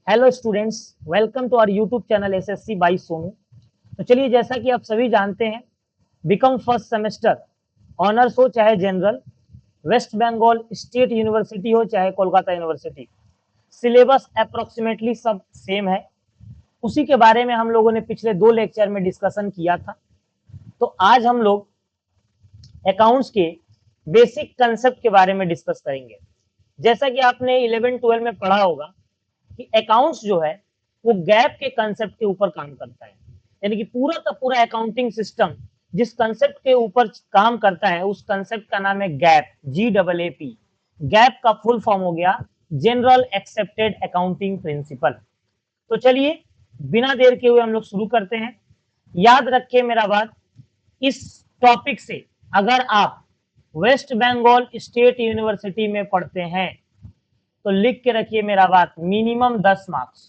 Hello students, welcome to our YouTube channel SSC by Sonu. तो चलिए, जैसा कि आप सभी जानते हैं, बीकॉम फर्स्ट सेमेस्टर ऑनर्स हो चाहे general, West Bengal state University हो चाहे कोलकाता यूनिवर्सिटी, सिलेबस अप्रोक्सीमेटली सब सेम है। उसी के बारे में हम लोगों ने पिछले 2 लेक्चर में डिस्कशन किया था। तो आज हम लोग अकाउंट्स के बेसिक कंसेप्ट के बारे में डिस्कस करेंगे। जैसा कि आपने 11-12 में पढ़ा होगा कि अकाउंट्स जो है वो गैप के कंसेप्ट के ऊपर काम करता है, यानी कि पूरा का पूरा अकाउंटिंग सिस्टम जिस कंसेप्ट के ऊपर काम करता है उस कंसेप्ट का नाम है गैप, GAAP। गैप का फुल फॉर्म हो गया जनरल एक्सेप्टेड अकाउंटिंग प्रिंसिपल। तो चलिए, बिना देर के हुए हम लोग शुरू करते हैं। याद रखिए मेरा बात, इस टॉपिक से अगर आप वेस्ट बंगाल स्टेट यूनिवर्सिटी में पढ़ते हैं तो लिख के रखिए मेरा बात, मिनिमम 10 मार्क्स,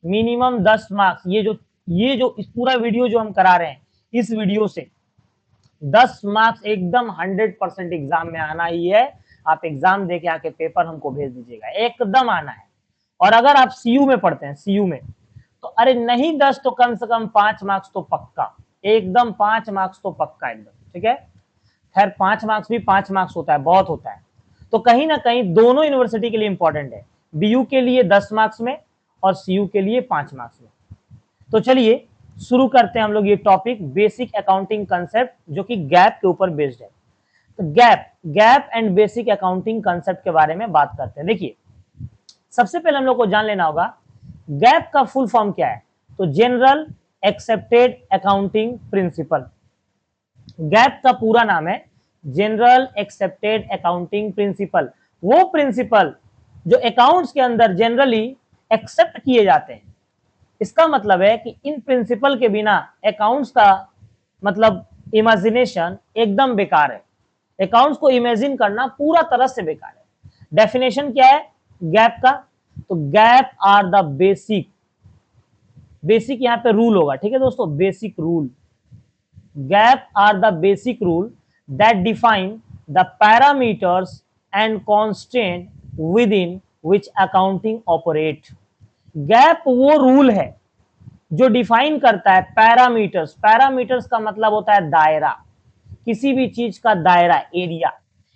मिनिमम 10 मार्क्स। ये जो इस पूरा वीडियो जो हम करा रहे हैं, इस वीडियो से 10 मार्क्स एकदम 100% एग्जाम में आना ही है। आप एग्जाम दे के आके पेपर हमको भेज दीजिएगा, एकदम आना है। और अगर आप सीयू में पढ़ते हैं, सीयू में, तो अरे नहीं 10 तो कम से कम 5 मार्क्स तो पक्का, एकदम 5 मार्क्स तो पक्का एकदम, ठीक है। खैर 5 मार्क्स भी 5 मार्क्स होता है, बहुत होता है। तो कहीं ना कहीं दोनों यूनिवर्सिटी के लिए इंपॉर्टेंट है, बीयू के लिए 10 मार्क्स में और सीयू के लिए 5 मार्क्स में। तो चलिए शुरू करते हैं हम लोग ये टॉपिक, बेसिक अकाउंटिंग कंसेप्ट, जो कि गैप के ऊपर बेस्ड है। तो gap and basic accounting concept के बारे में बात करते हैं। देखिए, सबसे पहले हम लोग को जान लेना होगा गैप का फुल फॉर्म क्या है। तो general accepted accounting principle, gap का पूरा नाम है जनरल एक्सेप्टेड अकाउंटिंग प्रिंसिपल। वो प्रिंसिपल जो अकाउंट्स के अंदर जनरली एक्सेप्ट किए जाते हैं। इसका मतलब है कि इन प्रिंसिपल के बिना अकाउंट्स का मतलब इमेजिनेशन एकदम बेकार है। अकाउंट्स को इमेजिन करना पूरा तरह से बेकार है। डेफिनेशन क्या है गैप का? तो gap are the basic, basic यहां पे रूल होगा, ठीक है दोस्तों, basic rule. Gap are the basic rule that define the parameters and constant within which accounting operate। Gap वो रूल है जो डिफाइन करता है पैरामीटर्स। पैरामीटर्स का मतलब होता है दायरा, किसी भी चीज का दायरा, एरिया।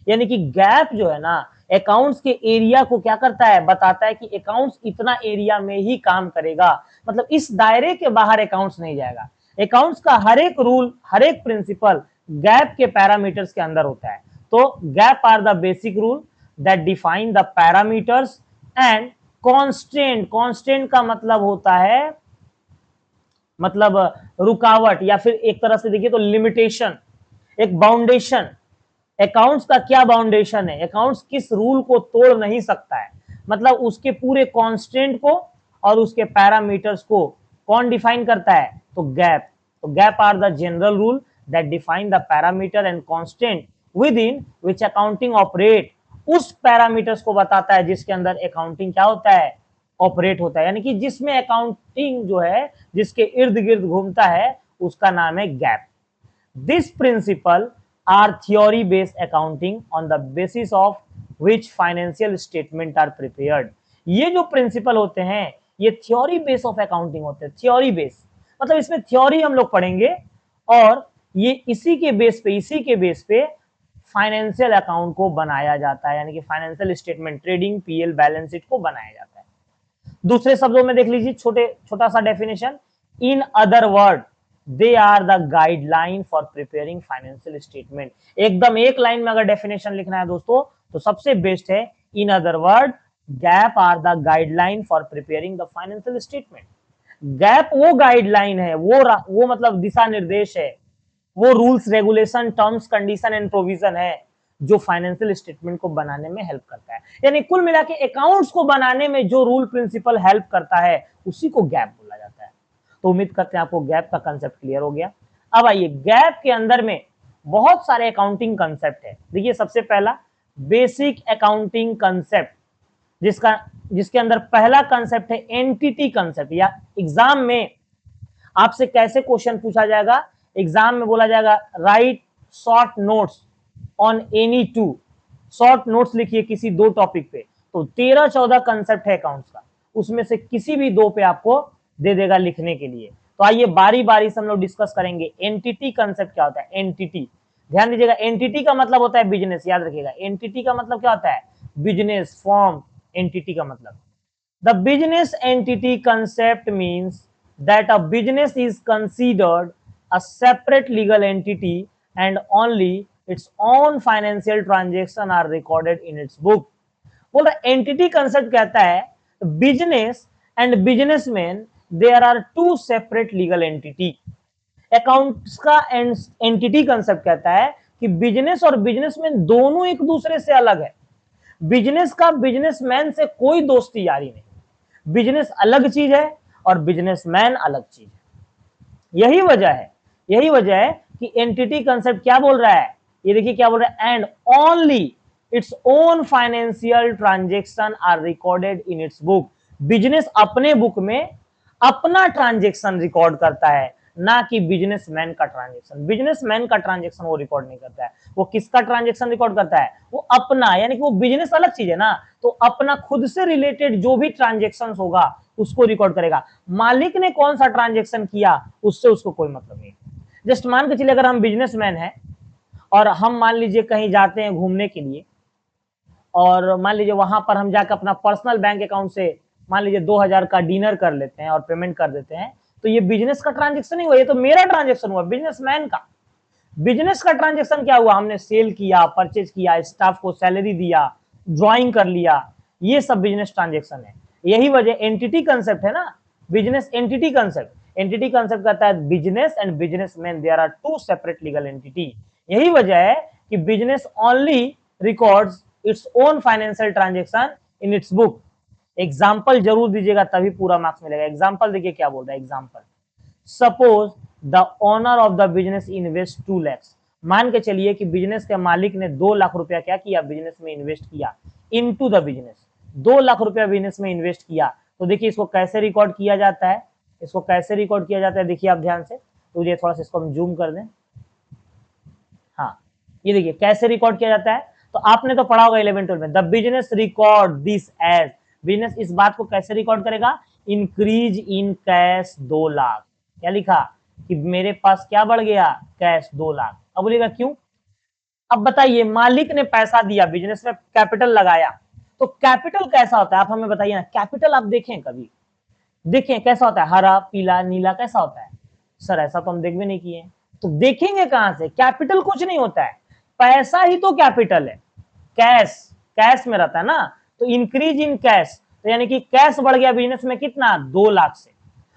यानी कि गैप जो है ना, अकाउंट्स के एरिया को क्या करता है, बताता है कि अकाउंट्स इतना एरिया में ही काम करेगा, मतलब इस दायरे के बाहर अकाउंट्स नहीं जाएगा। अकाउंट्स का हर एक रूल, हर एक प्रिंसिपल गैप के पैरामीटर्स के अंदर होता है। तो gap are the basic rule that define the parameters and constant. Constant का मतलब होता है मतलब रुकावट, या फिर एक तरह से देखिए तो लिमिटेशन, एक बाउंडेशन। अकाउंट्स का क्या बाउंडेशन है, अकाउंट्स किस रूल को तोड़ नहीं सकता है, मतलब उसके पूरे कांस्टेंट को और उसके पैरामीटर्स को कौन डिफाइन करता है? तो गैप। तो gap are the general rule that define the parameter and constant within which accounting operate. उस पैरामीटर्स को बताता है जिसके अंदर अकाउंटिंग क्या होता है, ऑपरेट होता है। यानी कि जिसमें अकाउंटिंग जो है, जिसके इर्द गिर्द घूमता है, उसका नाम है gap. This principle are theory based accounting on the basis of which financial statement are prepared। ये जो प्रिंसिपल होते हैं ये थ्योरी बेस ऑफ अकाउंटिंग होते हैं। थ्योरी बेस मतलब इसमें थ्योरी हम लोग पढ़ेंगे और ये इसी के बेस पे फाइनेंशियल अकाउंट को बनाया जाता है, यानी कि financial statement, trading, PL, balance sheet को बनाया जाता है। दूसरे शब्दों में देख लीजिए, छोटा सा definition, in other word they are the guideline for preparing financial statement. एकदम एक लाइन में अगर डेफिनेशन लिखना है दोस्तों तो सबसे बेस्ट है in other word gap are the guideline for preparing the financial statement. Gap वो गाइडलाइन है, वो मतलब दिशा निर्देश है, वो rules, regulation, terms, condition and provision है जो फाइनेंशियल स्टेटमेंट को बनाने में हेल्प करता है। यानी कुल मिला के अकाउंट्स को बनाने में जो रूल प्रिंसिपल हेल्प करता है उसी को गैप बोला जाता है। तो उम्मीद करते हैं आपको गैप का कंसेप्ट क्लियर हो गया। अब आइए, गैप के अंदर में बहुत सारे अकाउंटिंग कंसेप्ट है। देखिए, सबसे पहला बेसिक अकाउंटिंग कंसेप्ट, जिसके अंदर पहला कंसेप्ट है एंटिटी कंसेप्ट। या एग्जाम में आपसे कैसे क्वेश्चन पूछा जाएगा, एग्जाम में बोला जाएगा right short notes on any two, short notes लिखिए किसी 2 टॉपिक पे। तो 13-14 कंसेप्ट है अकाउंट्स का, उसमें से किसी भी दो पे आपको दे देगा लिखने के लिए। तो आइए बारी बारी से हम लोग डिस्कस करेंगे एंटिटी कंसेप्ट क्या होता है। एंटिटी, ध्यान दीजिएगा, एंटिटी का मतलब होता है बिजनेस, याद रखिएगा एंटिटी का मतलब क्या होता है, बिजनेस, फॉर्म। एंटिटी का मतलब, the business entity concept means that a business is considered a separate legal entity and only its own financial transaction are recorded in its book. बोल रहा एंटिटी कंसेप्ट कहता है business and businessman there are two separate legal entity. Accounts का entity concept कहता है कि business और businessman दोनों एक दूसरे से अलग है। बिजनेस का बिजनेसमैन से कोई दोस्ती यारी नहीं, बिजनेस अलग चीज है और बिजनेसमैन अलग चीज है। यही वजह है कि एंटिटी कंसेप्ट क्या बोल रहा है, ये देखिए क्या बोल रहा है, and only its own financial transaction are recorded in its book. Business अपने बुक में अपना ट्रांजेक्शन रिकॉर्ड करता है, ना कि बिजनेसमैन का ट्रांजेक्शन। बिजनेसमैन का ट्रांजेक्शन वो रिकॉर्ड नहीं करता है, वो किसका ट्रांजेक्शन रिकॉर्ड करता है, वो अपना, यानी कि वो बिजनेस अलग चीज है ना, तो अपना खुद से रिलेटेड जो भी ट्रांजेक्शन होगा उसको रिकॉर्ड करेगा। मालिक ने कौन सा ट्रांजेक्शन किया उससे उसको कोई मतलब नहीं। जस्ट मान के चलिए अगर हम बिजनेसमैन हैं और हम मान लीजिए कहीं जाते हैं घूमने के लिए, और मान लीजिए वहां पर हम जाकर अपना पर्सनल बैंक अकाउंट से मान लीजिए 2000 का डिनर कर लेते हैं और पेमेंट कर देते हैं, तो ये बिजनेस का ट्रांजेक्शन नहीं हुआ, ये तो मेरा ट्रांजेक्शन हुआ, बिजनेसमैन का। बिजनेस का ट्रांजेक्शन क्या हुआ, हमने सेल किया, परचेज किया, स्टाफ को सैलरी दिया, ड्रॉइंग कर लिया, ये सब बिजनेस ट्रांजेक्शन है। यही वजह एंटिटी कंसेप्ट है ना, business entity concept. Entity concept कहता है business and businessman there are two separate legal entity. यही वजह है कि business only records its own financial transaction in its book. Example जरूर दीजिएगा तभी पूरा मार्क्स मिलेगा। एग्जाम्पल देखिए क्या बोल रहा है, example, suppose the owner of the business invest 2 lakh. मान के चलिए कि बिजनेस के मालिक ने 2 लाख रुपया क्या किया, बिजनेस में इन्वेस्ट किया, इनटू द बिजनेस। 2 लाख रुपया बिजनेस में इन्वेस्ट किया, तो देखिए इसको कैसे रिकॉर्ड किया जाता है, इसको कैसे रिकॉर्ड किया जाता है, देखिए आप ध्यान से, तो ये थोड़ा सा इसको हम जूम कर दें। हाँ, ये देखिए कैसे रिकॉर्ड किया जाता है, तो आपने तो पढ़ा होगा 11-12 में, the business record this as, business इस बात को कैसे रिकॉर्ड करेगा, इंक्रीज इन कैश 2 लाख। क्या लिखा कि मेरे पास क्या बढ़ गया, कैश 2 लाख। अब बोलेगा क्यों, अब बताइए मालिक ने पैसा दिया, बिजनेस में कैपिटल लगाया, तो कैपिटल कैसा होता है आप हमें बताइए ना। कैपिटल आप देखें कभी, देखें कैसा होता है, हरा पीला नीला कैसा होता है, सर ऐसा तो हम देख भी नहीं किए। तो देखेंगे कहां से, कैपिटल कुछ नहीं होता है, पैसा ही तो कैपिटल है। कैश, कैश में रहता है ना, तो इंक्रीज इन कैश, तो यानी कि कैश बढ़ गया बिजनेस में कितना, 2 लाख से।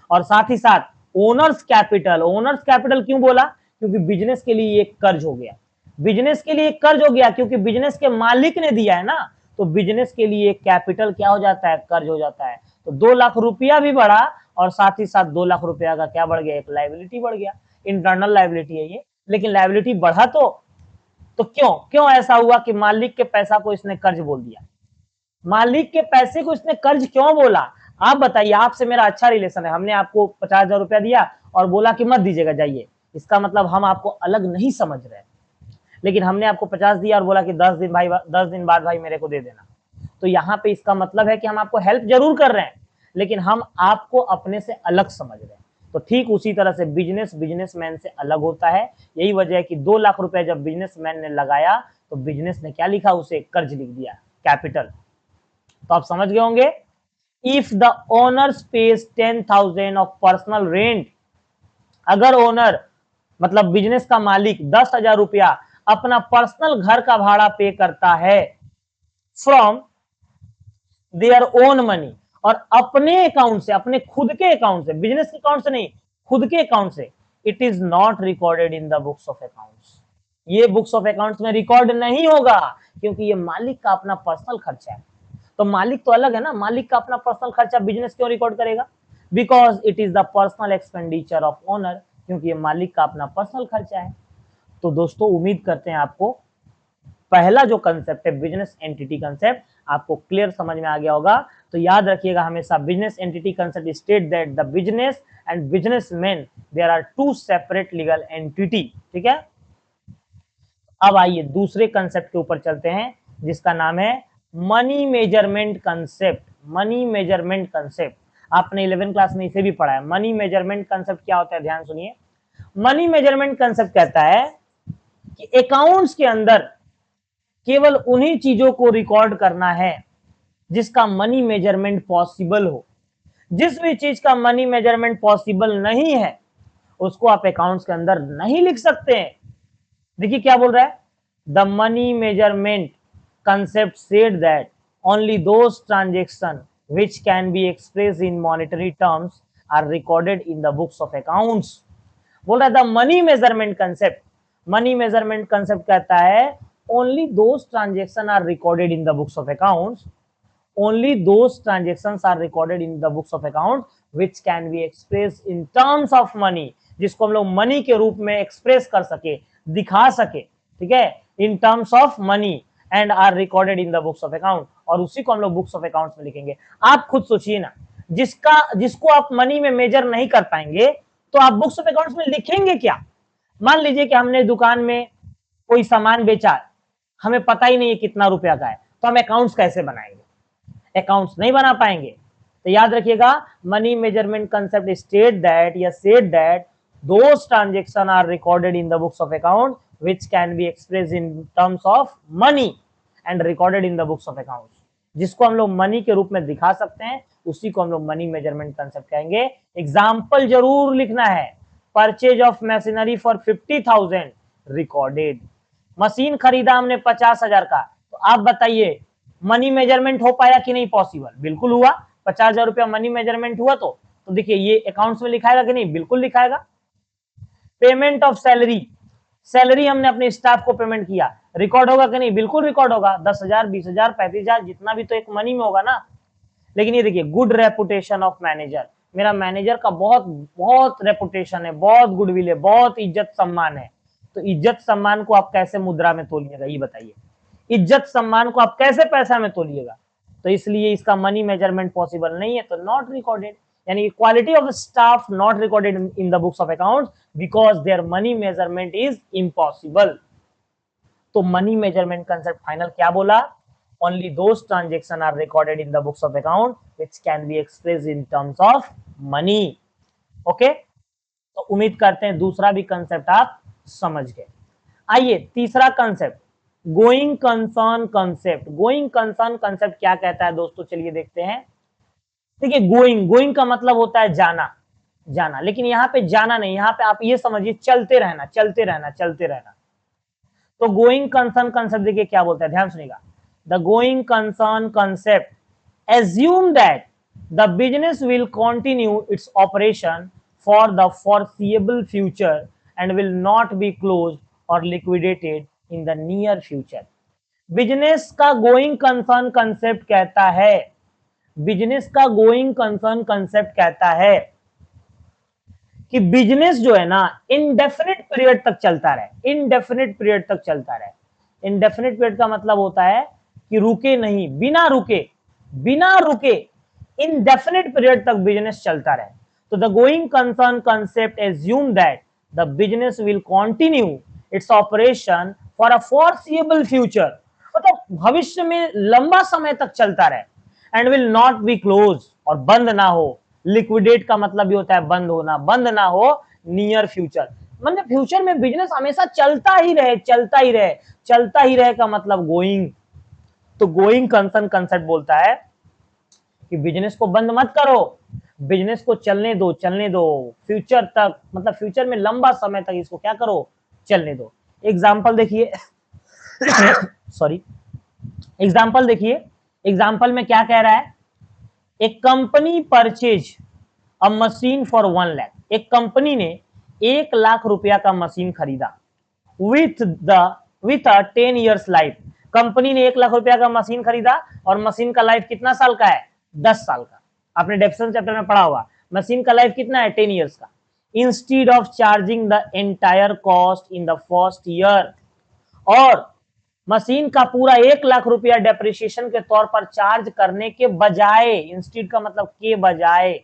और साथ ही साथ ओनर्स कैपिटल, ओनर्स कैपिटल क्यों बोला, क्योंकि बिजनेस के लिए एक कर्ज हो गया, बिजनेस के लिए कर्ज हो गया, क्योंकि बिजनेस के मालिक ने दिया है ना, तो बिजनेस के लिए कैपिटल क्या हो जाता है, कर्ज हो जाता है। तो 2 लाख रुपया भी बढ़ा और साथ ही साथ 2 लाख रुपया का क्या बढ़ गया, एक लाइबिलिटी बढ़ गया, इंटरनल लाइबिलिटी है ये। लेकिन लाइबिलिटी बढ़ा तो क्यों क्यों ऐसा हुआ कि मालिक के पैसा को इसने कर्ज बोल दिया, मालिक के पैसे को इसने कर्ज क्यों बोला। आप बताइए, आपसे मेरा अच्छा रिलेशन है, हमने आपको 50,000 रुपया दिया और बोला कि मत दीजिएगा जाइए, इसका मतलब हम आपको अलग नहीं समझ रहे, लेकिन हमने आपको 50 दिया और बोला कि 10 दिन भाई, 10 दिन बाद भाई मेरे को दे देना, तो यहाँ पे इसका मतलब है कि हम आपको हेल्प जरूर कर रहे हैं, लेकिन हम आपको अपने से अलग समझ रहे हैं। तो ठीक उसी तरह से बिजनेस बिजनेसमैन से अलग होता है। यही वजह है कि 2 लाख रुपए जब बिजनेसमैन ने लगाया तो बिजनेस ने क्या लिखा, उसे कर्ज लिख दिया, कैपिटल। तो आप समझ गए होंगे, if the owner page 10,000 of personal rent, अगर ओनर मतलब बिजनेस का मालिक 10,000 रुपया अपना पर्सनल घर का भाड़ा पे करता है फ्रॉम देयर ओन मनी, और अपने अकाउंट से, अपने खुद के अकाउंट से, बिजनेस के अकाउंट से नहीं, खुद के अकाउंट से, it is not recorded in the books of accounts. ये बुक्स ऑफ अकाउंट्स में रिकॉर्ड नहीं होगा, क्योंकि ये मालिक का अपना पर्सनल खर्चा है। तो मालिक तो अलग है ना, मालिक का अपना पर्सनल खर्चा बिजनेस क्यों रिकॉर्ड करेगा, because it is the personal expenditure of owner, क्योंकि ये मालिक का अपना पर्सनल खर्चा है। तो दोस्तों उम्मीद करते हैं आपको पहला जो कंसेप्ट है बिजनेस एंटिटी कंसेप्ट आपको क्लियर समझ में आ गया होगा। तो याद रखिएगा हमेशा, business entity concept state that the business and businessman there are two separate legal entity. ठीक है, अब आइए दूसरे कंसेप्ट के ऊपर चलते हैं जिसका नाम है money measurement concept. Money measurement concept. आपने 11 क्लास में इसे भी पढ़ा है। मनी मेजरमेंट कंसेप्ट क्या होता है, ध्यान सुनिए। मनी मेजरमेंट कंसेप्ट कहता है कि अकाउंट्स के अंदर केवल उन्हीं चीजों को रिकॉर्ड करना है जिसका मनी मेजरमेंट पॉसिबल हो। जिस भी चीज का मनी मेजरमेंट पॉसिबल नहीं है उसको आप अकाउंट्स के अंदर नहीं लिख सकते हैं। देखिए क्या बोल रहा है, the money measurement concept said that only those transaction which can be expressed in monetary terms are recorded in the books of accounts। बोल रहा है द मनी मेजरमेंट कंसेप्ट कहता है only those transactions are recorded in the books of accounts, only those transactions are recorded in the books of accounts which can be expressed in terms of money, जिसको हम लोग money के रूप में express कर सके, दिखा सके, ठीक है, in terms of money and are recorded in the books of account, और उसी को हम लोग बुक्स ऑफ अकाउंट्स में लिखेंगे। आप खुद सोचिए ना, जिसको आप मनी में मेजर नहीं कर पाएंगे तो आप बुक्स ऑफ अकाउंट्स में लिखेंगे क्या। मान लीजिए कि हमने दुकान में कोई सामान बेचा, हमें पता ही नहीं है कितना रुपया का है, तो हम अकाउंट्स कैसे बनाएंगे, अकाउंट्स नहीं बना पाएंगे। तो याद रखिएगा, money measurement concept state that या said that those transactions are recorded in the books of account which can be expressed in terms of money and recorded in the books of accounts, जिसको हम लोग money के रूप में दिखा सकते हैं उसी को हम लोग मनी मेजरमेंट कंसेप्ट कहेंगे। एग्जाम्पल जरूर लिखना है, purchase of machinery for 50,000 recorded, machine खरीदा हमने 50,000 का, तो आप बताइए मनी मेजरमेंट हो पाया कि नहीं पॉसिबल, बिल्कुल हुआ। 50,000 रुपया मनी मेजरमेंट हुआ तो देखिए ये अकाउंट्स में लिखाएगा कि नहीं, बिल्कुल लिखाएगा। पेमेंट ऑफ सैलरी हमने अपने स्टाफ को पेमेंट किया, रिकॉर्ड होगा कि नहीं, बिल्कुल रिकॉर्ड होगा। 10,000 20,000 35,000 जितना भी तो एक मनी में होगा ना। लेकिन ये देखिए, गुड रेपुटेशन ऑफ मैनेजर, मेरा मैनेजर का बहुत बहुत रेपुटेशन है, बहुत गुडविल है, बहुत इज्जत सम्मान है। तो इज्जत सम्मान को आप कैसे मुद्रा में तोलिएगा, ये बताइए। इज्जत सम्मान को आप कैसे पैसा में तोलिएगा, तो इसलिए इसका मनी मेजरमेंट पॉसिबल नहीं है, तो नॉट रिकॉर्डेड। यानी quality of staff not recorded in the books of accounts because their money measurement is impossible. तो मनी मेजरमेंट कंसेप्ट फाइनल क्या बोला, only those transaction are recorded in the books of account which can be expressed in terms of money. Okay, तो उम्मीद करते हैं दूसरा भी concept आप समझ गए। आइए तीसरा concept, going concern concept. Going concern concept क्या कहता है दोस्तों, चलिए देखते हैं। देखिए, गोइंग का मतलब होता है जाना, लेकिन यहाँ पे जाना नहीं, यहाँ पे आप ये समझिए चलते रहना। तो गोइंग कंसर्न कंसेप्ट देखिए क्या बोलता है, ध्यान सुनिएगा। The going concern concept assume that the business will continue its operation for the foreseeable future and will not be close और liquidated in the near future. Business का गोइंग कंसर्न कंसेप्ट कहता है, बिजनेस का going concern concept कहता है कि business जो है ना इनडेफिनिट पीरियड तक चलता रहे, इनडेफिनिट पीरियड तक चलता रहे। इनडेफिनिट पीरियड का मतलब होता है कि रुके नहीं, बिना रुके इनडेफिनिट पीरियड तक बिजनेस चलता रहे। तो the going concern concept assume that the business will continue its operation for a foreseeable future, मतलब भविष्य में लंबा समय तक चलता रहे, and will not be close, और बंद ना हो। लिक्विडेट का मतलब भी होता है बंद होना, बंद ना हो नियर फ्यूचर, मतलब फ्यूचर में बिजनेस हमेशा चलता ही रहे का मतलब गोइंग। तो गोइंग कंसर्न कंसेप्ट बोलता है कि बिजनेस को बंद मत करो, बिजनेस को चलने दो फ्यूचर तक, मतलब फ्यूचर में लंबा समय तक इसको क्या करो, चलने दो। एग्जाम्पल देखिए सॉरी, एग्जाम्पल में क्या कह रहा है, एक company purchase a machine for 1 lakh. एक कंपनी ने 1 लाख रुपया का मशीन खरीदा with a 10 years life. Company ने 1 लाख रुपया का मशीन खरीदा और मशीन का लाइफ कितना साल का है, 10 साल का। आपने डेफिनेशन चैप्टर में पढ़ा होगा, मशीन का लाइफ कितना है, 10 years का। Instead of charging the entire cost in the first year, और मशीन का पूरा 1 लाख रुपया डेप्रिसिएशन के तौर पर चार्ज करने के बजाय, इंस्टीड का मतलब के बजाय,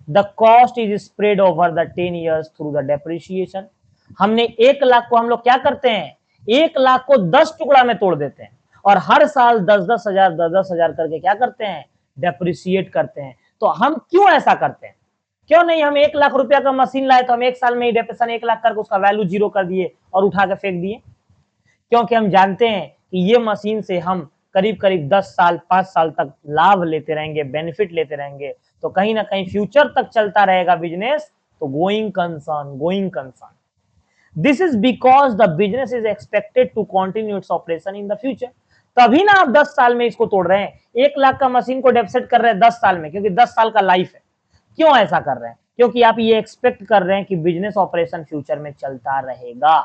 the cost is spread over the 10 years through the depreciation. हमने 1 लाख को हम लोग क्या करते हैं, 1 लाख को 10 टुकड़ा में तोड़ देते हैं और हर साल 10-10 हजार करके क्या करते हैं, डेप्रिसिएट करते हैं। तो हम क्यों ऐसा करते हैं? क्यों नहीं हम 1 लाख रुपया का मशीन लाए तो हम 1 साल में ही डेप्रिसिएशन 1 लाख करके उसका वैल्यू जीरो कर दिए और उठा के फेंक दिए? क्योंकि हम जानते हैं कि ये मशीन से हम करीब करीब 10 साल 5 साल तक लाभ लेते रहेंगे, बेनिफिट लेते रहेंगे, तो कहीं ना कहीं फ्यूचर तक चलता रहेगा बिजनेस। तो going concern this is because the business is expected to continue its operation in the future. तभी ना आप 10 साल में इसको तोड़ रहे हैं, 1 लाख का मशीन को डेप्रिसिएट कर रहे हैं 10 साल में, क्योंकि 10 साल का लाइफ है। क्यों ऐसा कर रहे हैं? क्योंकि आप ये एक्सपेक्ट कर रहे हैं कि बिजनेस ऑपरेशन फ्यूचर में चलता रहेगा।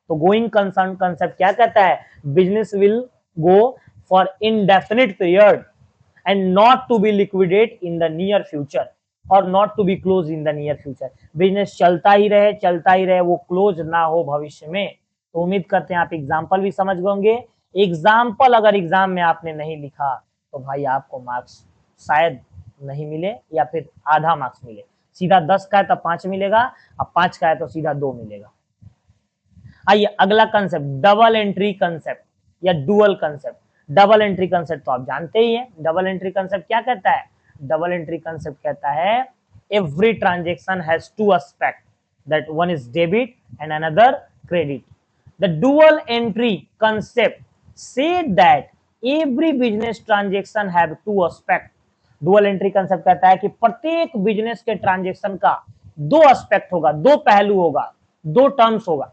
तो गोइंग कंसर्न कंसेप्ट क्या कहता है? Business will go for indefinite period and not to be liquidate in the near future और not to be close in the near future. Business चलता ही रहे, वो क्लोज ना हो भविष्य में। तो उम्मीद करते हैं आप एग्जाम्पल भी समझ गए होंगे। एग्जाम्पल अगर एग्जाम में आपने नहीं लिखा तो भाई आपको मार्क्स शायद नहीं मिले या फिर आधा मार्क्स मिले। सीधा 10 का है तो 5 मिलेगा, अब 5 का है तो सीधा 2 मिलेगा। आइए अगला कंसेप्ट, डबल एंट्री कंसेप्ट या dual concept. Double entry concept तो आप जानते ही हैं। डबल एंट्री कंसेप्ट क्या कहता है? डबल एंट्री कंसेप्ट कहता है every transaction has to aspect, that one is debit and another credit. The dual entry concept say that every business transaction have to aspect. Dual entry concept कहता है कि प्रत्येक business के transaction का 2 aspect होगा, 2 पहलू होगा, 2 टर्म्स होगा।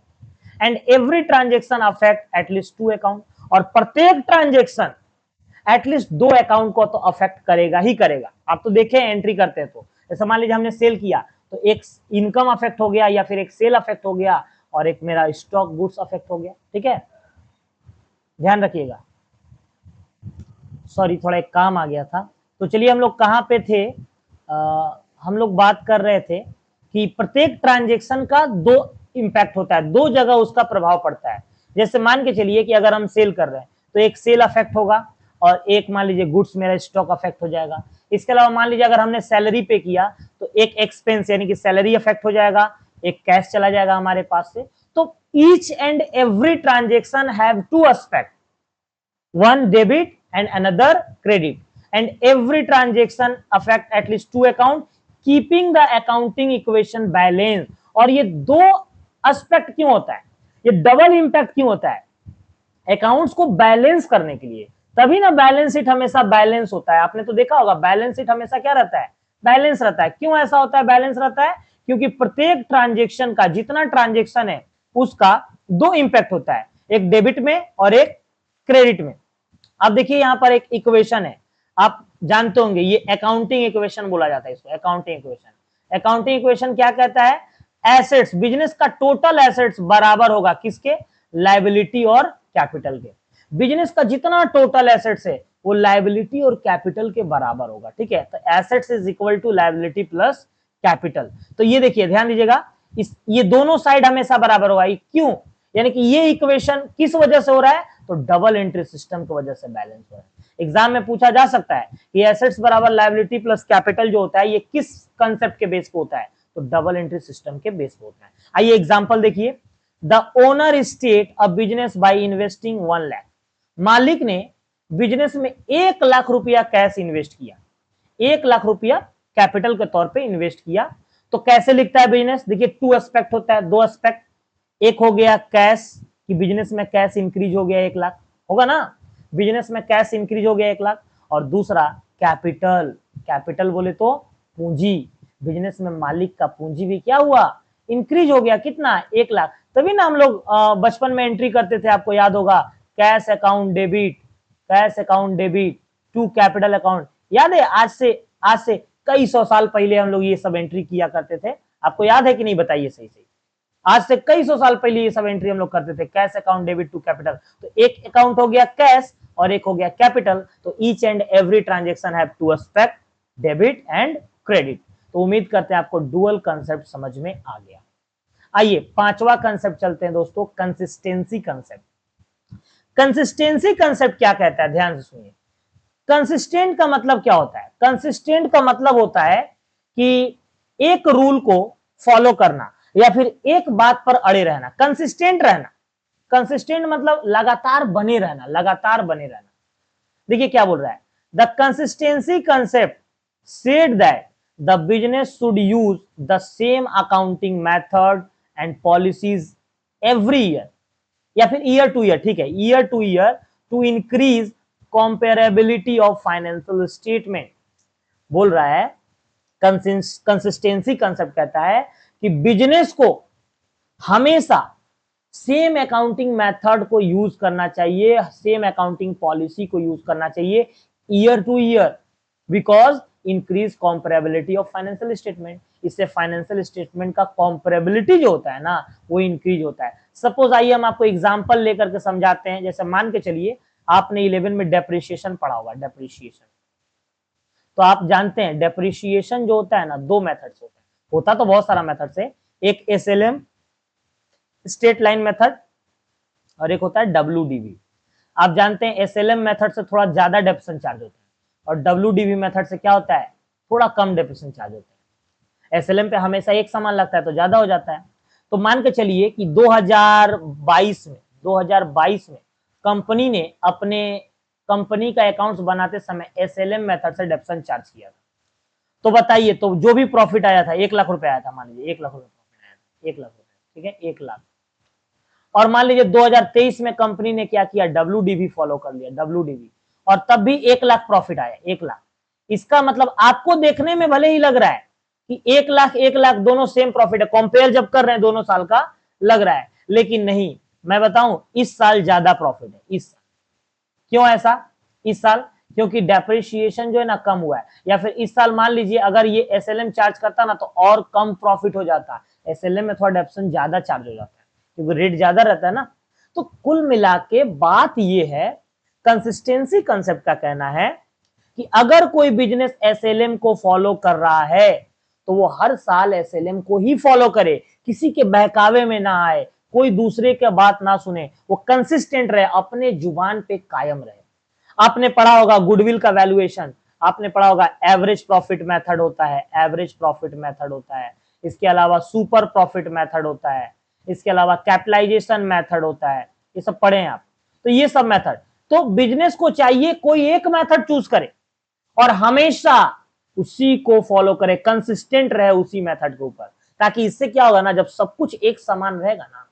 And every transaction affect at least 2 account, और प्रत्येक ट्रांजेक्शन एटलीस्ट 2 अकाउंट को तो अफेक्ट करेगा ही करेगा। आप तो देखें एंट्री करते हैं तो जैसे मान लीजिए हमने सेल किया तो एक इनकम अफेक्ट हो गया या फिर एक सेल अफेक्ट हो गया और एक मेरा स्टॉक गुड्स अफेक्ट हो गया। ठीक है, ध्यान रखिएगा। सॉरी थोड़ा एक काम आ गया था। तो चलिए हम लोग कहां पे थे? हम लोग बात कर रहे थे कि प्रत्येक ट्रांजेक्शन का 2 इंपैक्ट होता है, 2 जगह उसका प्रभाव पड़ता है। जैसे मान के चलिए कि अगर हम सेल कर रहे हैं तो एक सेल अफेक्ट होगा और एक मान लीजिए गुड्स मेरा स्टॉक अफेक्ट हो जाएगा। इसके अलावा मान लीजिए अगर हमने सैलरी पे किया तो एक एक्सपेंस यानी कि सैलरी अफेक्ट हो जाएगा, एक कैश चला जाएगा हमारे पास से। तो each and every transaction have 2 aspect, one debit and another credit, and every transaction affect at least 2 account keeping the accounting equation balance। और ये 2 एस्पेक्ट क्यों होता है, ये डबल इंपैक्ट क्यों होता है? अकाउंट्स को बैलेंस करने के लिए। तभी ना बैलेंस शीट हमेशा बैलेंस होता है। आपने तो देखा होगा बैलेंस शीट हमेशा क्या रहता है? बैलेंस रहता है। क्यों ऐसा होता है बैलेंस रहता है? क्योंकि प्रत्येक ट्रांजेक्शन का जितना ट्रांजेक्शन है उसका 2 इंपैक्ट होता है, एक डेबिट में और एक क्रेडिट में। अब देखिए यहां पर एक इक्वेशन है, आप जानते होंगे ये अकाउंटिंग इक्वेशन बोला जाता है इसको, अकाउंटिंग इक्वेशन। अकाउंटिंग इक्वेशन क्या कहता है? एसेट्स, बिजनेस का टोटल एसेट्स बराबर होगा किसके? लायबिलिटी और कैपिटल के। बिजनेस का जितना टोटल एसेट्स है वो लायबिलिटी और कैपिटल के बराबर होगा। ठीक है, तो assets is equal to liability plus capital. तो ये देखिए ध्यान दीजिएगा, ये दोनों साइड हमेशा बराबर होगा। क्यों? यानी कि ये इक्वेशन किस वजह से हो रहा है? तो डबल एंट्री सिस्टम की वजह से बैलेंस हो रहा है। एग्जाम में पूछा जा सकता है कि एसेट्स बराबर लायबिलिटी प्लस कैपिटल जो होता है ये किस कंसेप्ट के बेस पे होता है? तो डबल एंट्री सिस्टम के बेस पे होता है। आइए एग्जांपल देखिए, the owner state a business by investing 1 lakh. मालिक ने बिजनेस में 1 लाख रुपया कैश इन्वेस्ट किया, 1 लाख रुपया कैपिटल के तौर पे इन्वेस्ट किया। तो कैसे लिखता है बिजनेस? देखिए 2 एस्पेक्ट होता है, 2 एस्पेक्ट। एक हो गया कैश कि बिजनेस में कैश इंक्रीज हो गया 1 लाख, होगा ना, बिजनेस में कैश इंक्रीज हो गया 1 लाख। और दूसरा कैपिटल, कैपिटल बोले तो पूंजी, बिजनेस में मालिक का पूंजी भी क्या हुआ? इंक्रीज हो गया। कितना? 1 लाख। तभी ना हम लोग बचपन में एंट्री करते थे, आपको याद होगा, cash account debit, cash account debit to capital account. याद है? आज से कई 100 साल पहले हम लोग ये सब एंट्री किया करते थे। आपको याद है कि नहीं? बताइए सही सही। आज से कई 100 साल पहले ये सब एंट्री हम लोग करते थे, cash account debit to capital. तो एक अकाउंट हो गया कैश और एक हो गया कैपिटल। तो each and every transaction have 2 aspect, debit and credit. तो उम्मीद करते हैं आपको डुअल कंसेप्ट समझ में आ गया। आइए 5वां कंसेप्ट चलते हैं दोस्तों, कंसिस्टेंसी कंसेप्ट। कंसिस्टेंसी कंसेप्ट क्या कहता है? ध्यान से सुनिए। कंसिस्टेंट का मतलब क्या होता है? कंसिस्टेंट का मतलब होता है कि एक रूल को फॉलो करना या फिर एक बात पर अड़े रहना, कंसिस्टेंट रहना। कंसिस्टेंट मतलब लगातार बने रहना, लगातार बने रहना। देखिए क्या बोल रहा है, the consistency concept said that the business should use the same accounting method and policies every year, या फिर ईयर टू ईयर, ठीक है, year to year, to increase comparability of financial statement. बोल रहा है कंसिस्टेंसी कंसेप्ट कहता है कि बिजनेस को हमेशा सेम अकाउंटिंग मेथड को यूज करना चाहिए, सेम अकाउंटिंग पॉलिसी को यूज करना चाहिए year to year, because increase comparability of financial statement. इससे फाइनेंशियल स्टेटमेंट का कॉम्परेबिलिटी जो होता है ना वो इंक्रीज होता है। सपोज आइए हम आपको एग्जांपल लेकर के समझाते हैं। जैसे मान के चलिए आपने 11 में डेप्रिसिएशन पढ़ा होगा, डेप्रिसिएशन, तो आप जानते हैं डेप्रिसिएशन जो होता है ना दो मेथड से होता है तो बहुत सारा मेथड से, एक एसएलएम स्ट्रेट लाइन मेथड और एक होता है डब्ल्यूडीवी। आप जानते हैं एसएलएम मेथड से थोड़ा ज्यादा डेप्रिसिएशन चार्ज होता है और डब्ल्यूडीवी मेथड से क्या होता है, थोड़ा कम डेप्रिसिएशन चार्ज होता है। एसएलएम पे हमेशा एक समान लगता है तो ज्यादा हो जाता है। तो मान के चलिए कि 2022 में कंपनी ने अपने कंपनी का अकाउंट्स बनाते समय एसएलएम मेथड से डेप्रिसिएशन चार्ज किया था। तो बताइए, तो जो भी प्रॉफिट आया था 1 लाख रुपए आया था, मान लीजिए 1 लाख रुपए प्रॉफिट आया था, 1 लाख रुपए, ठीक है, 1 लाख। और मान लीजिए 2023 में कंपनी ने क्या किया, डब्ल्यूडीवी फॉलो कर लिया, डब्ल्यूडीवी, और तब भी 1 लाख प्रॉफिट आया, 1 लाख। इसका मतलब आपको देखने में भले ही लग रहा है कि 1 लाख दोनों सेम प्रॉफिट है, कंपेयर जब कर रहे हैं दोनों साल का लग रहा है, लेकिन नहीं, मैं बताऊं इस साल ज्यादा प्रॉफिट है। इस साल क्यों ऐसा, इस साल क्योंकि डेप्रिसिएशन जो है ना कम हुआ है। या फिर इस साल मान लीजिए अगर ये एसएलएम चार्ज करता ना तो और कम प्रॉफिट हो जाता, एसएलएम में थोड़ा डेप्रिसिएशन ज्यादा चार्ज हो जाता है क्योंकि रेट ज्यादा रहता है ना। तो कुल मिला के बात ये है, कंसिस्टेंसी कंसेप्ट का कहना है कि अगर कोई बिजनेस एसएलएम को फॉलो कर रहा है तो वो हर साल एसएलएम को ही फॉलो करे, किसी के बहकावे में ना आए, कोई दूसरे के बात ना सुने, वो कंसिस्टेंट रहे, अपने जुबान पे कायम रहे। आपने पढ़ा होगा गुडविल का वैल्यूएशन, आपने पढ़ा होगा एवरेज प्रॉफिट मेथड होता है, एवरेज प्रॉफिट मेथड होता है, इसके अलावा सुपर प्रॉफिट मेथड होता है, इसके अलावा कैपिटलाइजेशन मेथड होता है, ये सब पढ़े हैं आप। तो ये सब मेथड, तो बिजनेस को चाहिए कोई एक मेथड चूज करे और हमेशा उसी को फॉलो करे, कंसिस्टेंट रहे उसी मेथड के ऊपर, ताकि इससे क्या होगा ना, जब सब कुछ एक समान रहेगा ना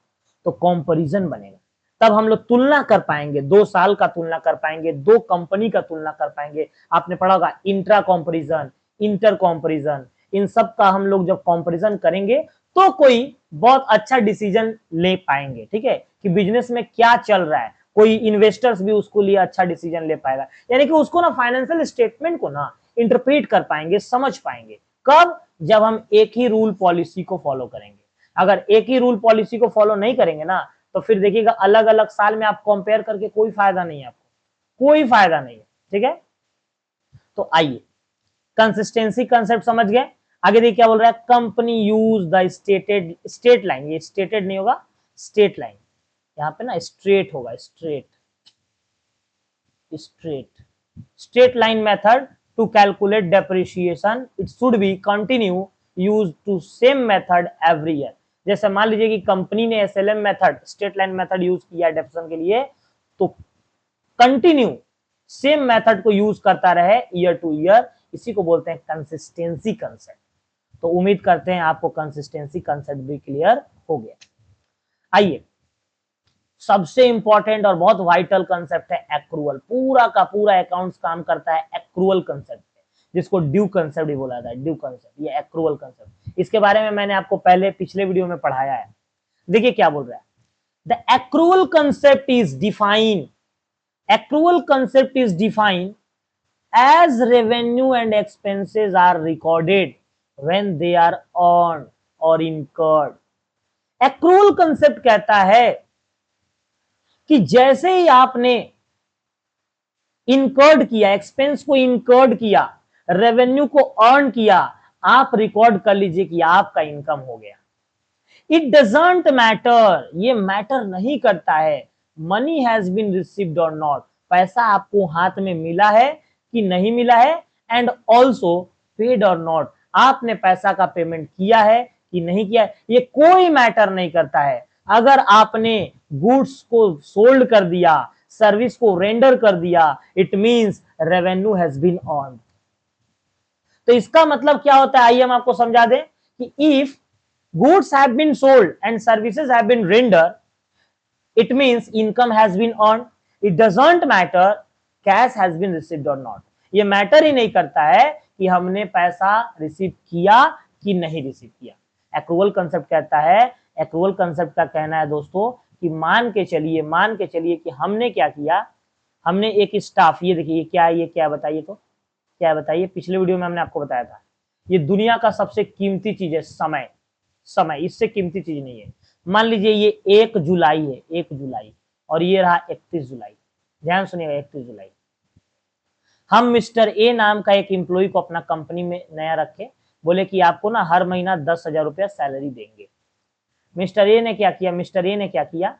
तो कंपैरिजन बनेगा, तब हम लोग तुलना कर पाएंगे, 2 साल का तुलना कर पाएंगे, 2 कंपनी का तुलना कर पाएंगे। आपने पढ़ा होगा इंट्रा कंपैरिजन, इंटर कंपैरिजन, इन सब का हम लोग जब कंपैरिजन करेंगे तो कोई बहुत अच्छा डिसीजन ले पाएंगे, ठीक है, कि बिजनेस में क्या चल रहा है, कोई इन्वेस्टर्स भी उसको लिए अच्छा डिसीजन ले पाएगा, यानी कि उसको ना फाइनेंशियल स्टेटमेंट को ना इंटरप्रेट कर पाएंगे, समझ पाएंगे। कब, जब हम एक ही रूल पॉलिसी को फॉलो करेंगे। अगर एक ही रूल पॉलिसी को फॉलो नहीं करेंगे ना तो फिर देखिएगा अलग अलग साल में आप कंपेयर करके कोई फायदा नहीं है, आपको कोई फायदा नहीं है, ठीक है। तो आइए कंसिस्टेंसी कंसेप्ट समझ गए। आगे देखिए क्या बोल रहा है, company use the stated, state line, ये स्टेटेड नहीं होगा, स्टेट लाइन, यहां पे ना स्ट्रेट होगा, straight, straight, straight line method to calculate depreciation, it should be continue use to same method every year. जैसे मान लीजिए कि कंपनी ने SLM method, straight line method use किया डेप्रिसिएशन के लिए, तो कंटिन्यू सेम मेथड को यूज करता रहे ईयर टू ईयर, इसी को बोलते हैं कंसिस्टेंसी कंसेप्ट। तो उम्मीद करते हैं आपको कंसिस्टेंसी कंसेप्ट भी क्लियर हो गया। आइए सबसे इंपॉर्टेंट और बहुत वाइटल कंसेप्ट है एक्रूअल। पूरा का पूरा अकाउंट्स काम करता है एक्रूअल कंसेप्ट पे, जिसको ड्यू कंसेप्ट भी बोला जाता है, ड्यू कंसेप्ट, ये एक्रूअल कंसेप्ट। इसके बारे में मैंने आपको पहले पिछले वीडियो में पढ़ाया है। देखिए क्या बोल रहा है, the accrual concept is define, accrual concept is define as revenue and expenses are recorded when they are earned or incurred। accrual concept कहता है कि जैसे ही आपने इनकर्ड किया, एक्सपेंस को इनकर्ड किया, रेवेन्यू को अर्न किया, आप रिकॉर्ड कर लीजिए कि आपका इनकम हो गया। इट डजंट मैटर, ये मैटर नहीं करता है, मनी हैज बीन रिसीव्ड और नॉट, पैसा आपको हाथ में मिला है कि नहीं मिला है, एंड ऑल्सो पेड और नॉट, आपने पैसा का पेमेंट किया है कि नहीं किया है, ये कोई मैटर नहीं करता है। अगर आपने गुड्स को सोल्ड कर दिया, सर्विस को रेंडर कर दिया, it means revenue has been earned. तो इसका मतलब क्या होता है, आइए हम आपको समझा दें कि if goods have been sold and services have been rendered, it means income has been earned. It doesn't matter cash has been received or not. ये मैटर ही नहीं करता है कि हमने पैसा रिसीव किया कि नहीं रिसीव किया। एक्रूवल कंसेप्ट कहता है, एक्रूवल कंसेप्ट का कहना है दोस्तों कि मान के चलिए कि हमने क्या किया, हमने एक स्टाफ, ये देखिए ये क्या बताइए, तो क्या बताइए, पिछले वीडियो में हमने आपको बताया था, ये दुनिया का सबसे कीमती चीज है, समय। समय इससे कीमती चीज नहीं है। मान लीजिए ये 1 जुलाई है, 1 जुलाई, और ये रहा 31 जुलाई। ध्यान सुनिएगा, 31 जुलाई हम मिस्टर ए नाम का एक एम्प्लॉय को अपना कंपनी में नया रखे, बोले कि आपको ना हर महीना 10,000 रुपया सैलरी देंगे। मिस्टर ए ने क्या किया,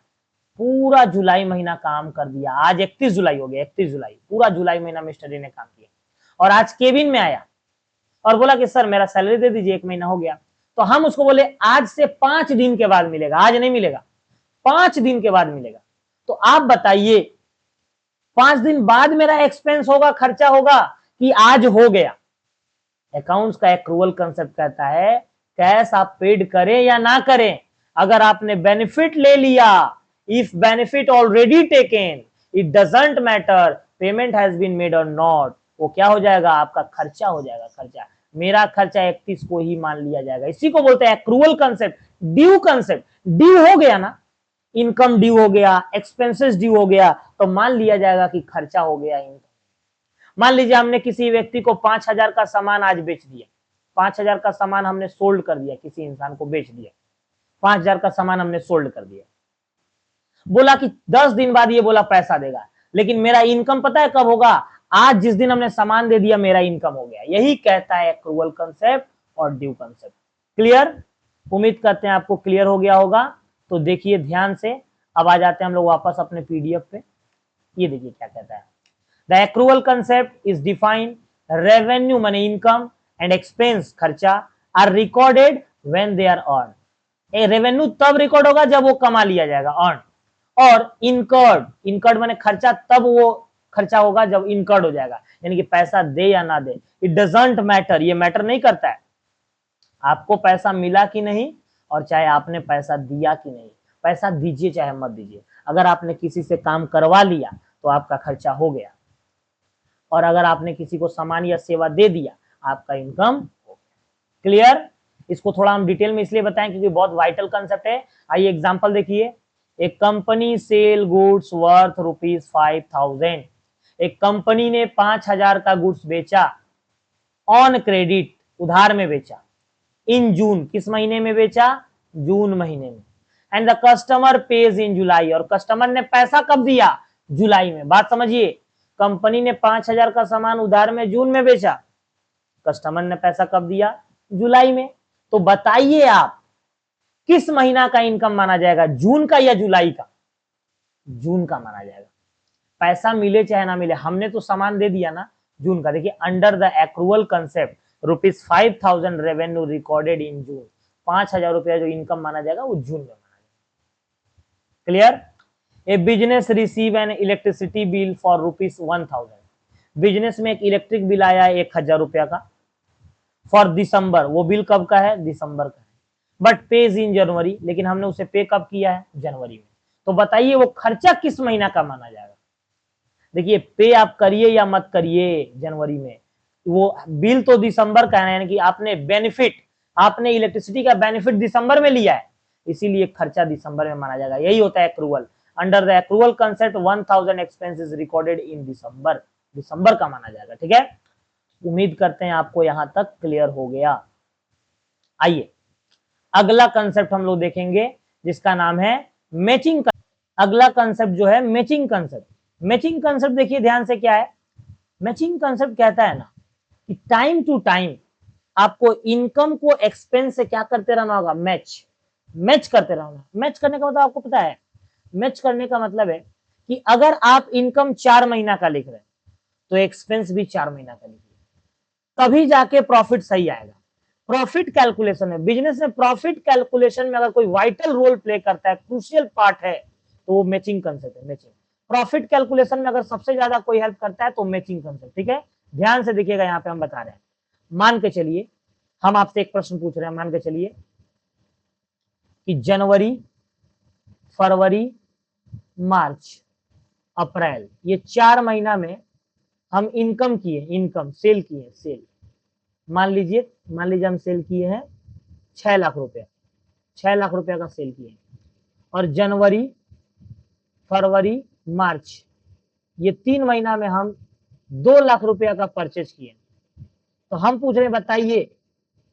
पूरा जुलाई महीना काम कर दिया। आज 31 जुलाई हो गया, 31 जुलाई, पूरा जुलाई महीना मिस्टर ए ने काम किया, और आज केबिन में आया और बोला कि सर मेरा सैलरी दे दीजिए, 1 महीना हो गया। तो हम उसको बोले आज से 5 दिन के बाद मिलेगा, आज नहीं मिलेगा, 5 दिन के बाद मिलेगा। तो आप बताइए 5 दिन बाद मेरा एक्सपेंस होगा, खर्चा होगा, कि आज हो गया? अकाउंट्स का एक्रूवल कंसेप्ट कहता है कैश आप पेड करें या ना करें, अगर आपने बेनिफिट ले लिया, if benefit already taken, it doesn't matter payment has been made और नॉट, वो क्या हो जाएगा, आपका खर्चा हो जाएगा। खर्चा, मेरा खर्चा 31 को ही मान लिया जाएगा। इसी को बोलते हैं accrual concept, due concept. Due हो गया ना, इनकम ड्यू हो गया, एक्सपेंसेस ड्यू हो गया, तो मान लिया जाएगा कि खर्चा हो गया इनकम। मान लीजिए हमने किसी व्यक्ति को 5,000 का सामान आज बेच दिया, 5,000 का सामान हमने सोल्ड कर दिया, किसी इंसान को बेच दिया, 5,000 का सामान हमने सोल्ड कर दिया, बोला कि 10 दिन बाद ये बोला पैसा देगा, लेकिन मेरा इनकम पता है कब होगा, आज जिस दिन हमने सामान दे दिया मेरा इनकम हो गया। यही कहता है एक्रूवल कंसेप्ट और ड्यू कंसेप्ट। क्लियर? उम्मीद करते हैं आपको क्लियर हो गया होगा। तो देखिए ध्यान से, अब आ जाते हैं हम लोग वापस अपने पीडीएफ पे। ये देखिए क्या कहता है, the accrual concept is defined revenue माने इनकम एंड एक्सपेंस खर्चा are recorded when they are earn. Revenue तब रिकॉर्ड होगा जब वो कमा लिया जाएगा, अर्न, और इनकर्ड माने खर्चा, तब वो खर्चा होगा जब इनकर्ड हो जाएगा, यानी कि पैसा दे या ना दे, इट डजंट मैटर, ये मैटर नहीं करता है आपको पैसा मिला कि नहीं, और चाहे आपने पैसा दिया कि नहीं। पैसा दीजिए चाहे मत दीजिए, अगर आपने किसी से काम करवा लिया तो आपका खर्चा हो गया, और अगर आपने किसी को सामान या सेवा दे दिया आपका इनकम हो गया। क्लियर? इसको थोड़ा हम डिटेल में इसलिए बताएं क्योंकि बहुत वाइटल कंसेप्ट है। आइए एग्जांपल देखिए, एक कंपनी सेल गुड्स वर्थ ₹5,000। एक कंपनी ने 5,000 का गुड्स बेचा, ऑन क्रेडिट, उधार में बेचा, इन जून, किस महीने में बेचा, जून महीने में, and the customer pays in July, और कस्टमर ने पैसा कब दिया, जुलाई में। बात समझिए, कंपनी ने 5,000 का सामान उधार में जून में बेचा, कस्टमर ने पैसा कब दिया, जुलाई में। तो बताइए आप किस महीना का इनकम माना जाएगा, जून का या जुलाई का? जून का माना जाएगा। पैसा मिले चाहे ना मिले, हमने तो सामान दे दिया ना, जून का। देखिए under the accrual concept ₹5,000 revenue recorded in June, 5,000 रुपया जो इनकम माना जाएगा वो जून में माना जाएगा। Clear? A business receive an electricity bill for ₹1,000। Business में एक इलेक्ट्रिक बिल आया 1,000 रुपया का, फॉर दिसंबर, वो बिल कब का है, दिसंबर का है, बट पेज इन जनवरी, लेकिन हमने उसे पे कब किया है, जनवरी में। तो बताइए वो खर्चा किस महीना का माना जाएगा? देखिए पे आप करिए या मत करिए जनवरी में, वो बिल तो दिसंबर का है, यानी कि आपने बेनिफिट, आपने इलेक्ट्रिसिटी का बेनिफिट दिसंबर में लिया है, इसीलिए खर्चा दिसंबर में माना जाएगा। यही होता है accrual. Under the accrual concept 1,000 expenses recorded in December, दिसंबर का माना जाएगा। ठीक है, उम्मीद करते हैं आपको यहां तक क्लियर हो गया। आइए अगला कंसेप्ट हम लोग देखेंगे जिसका नाम है मैचिंग। अगला कंसेप्ट जो है मैचिंग कंसेप्ट। मैचिंग कंसेप्ट देखिए ध्यान से क्या है, मैचिंग कंसेप्ट कहता है ना कि टाइम टू टाइम आपको इनकम को एक्सपेंस से क्या करते रहना होगा, मैच करते रहना। मैच करने का मतलब आपको पता है, मैच करने का मतलब है कि अगर आप इनकम 4 महीना का लिख रहे हैं तो एक्सपेंस भी 4 महीना का लिखिए, तभी जाके प्रॉफिट सही आएगा। प्रॉफिट कैलकुलेशन में, बिजनेस में प्रॉफिट कैलकुलेशन में अगर कोई वाइटल रोल प्ले करता है, क्रूशियल पार्ट है, तो वो मैचिंग कंसेप्ट है। मैचिंग प्रॉफिट कैलकुलेशन में अगर सबसे ज्यादा कोई हेल्प करता है तो मैचिंग कंसेप्ट। ठीक है, ध्यान से देखिएगा, यहाँ पे हम बता रहे हैं। मान के चलिए हम आपसे एक प्रश्न पूछ रहे हैं, मान के चलिए कि जनवरी, फरवरी, मार्च, अप्रैल, ये 4 महीना में हम इनकम किए, इनकम सेल किए, सेल मान लीजिए हम सेल किए हैं 6 लाख रुपया, 6 लाख रुपया का सेल किए। और जनवरी, फरवरी, मार्च, ये 3 महीना में हम 2 लाख रुपया का परचेज किए। तो हम पूछ रहे हैं, बताइए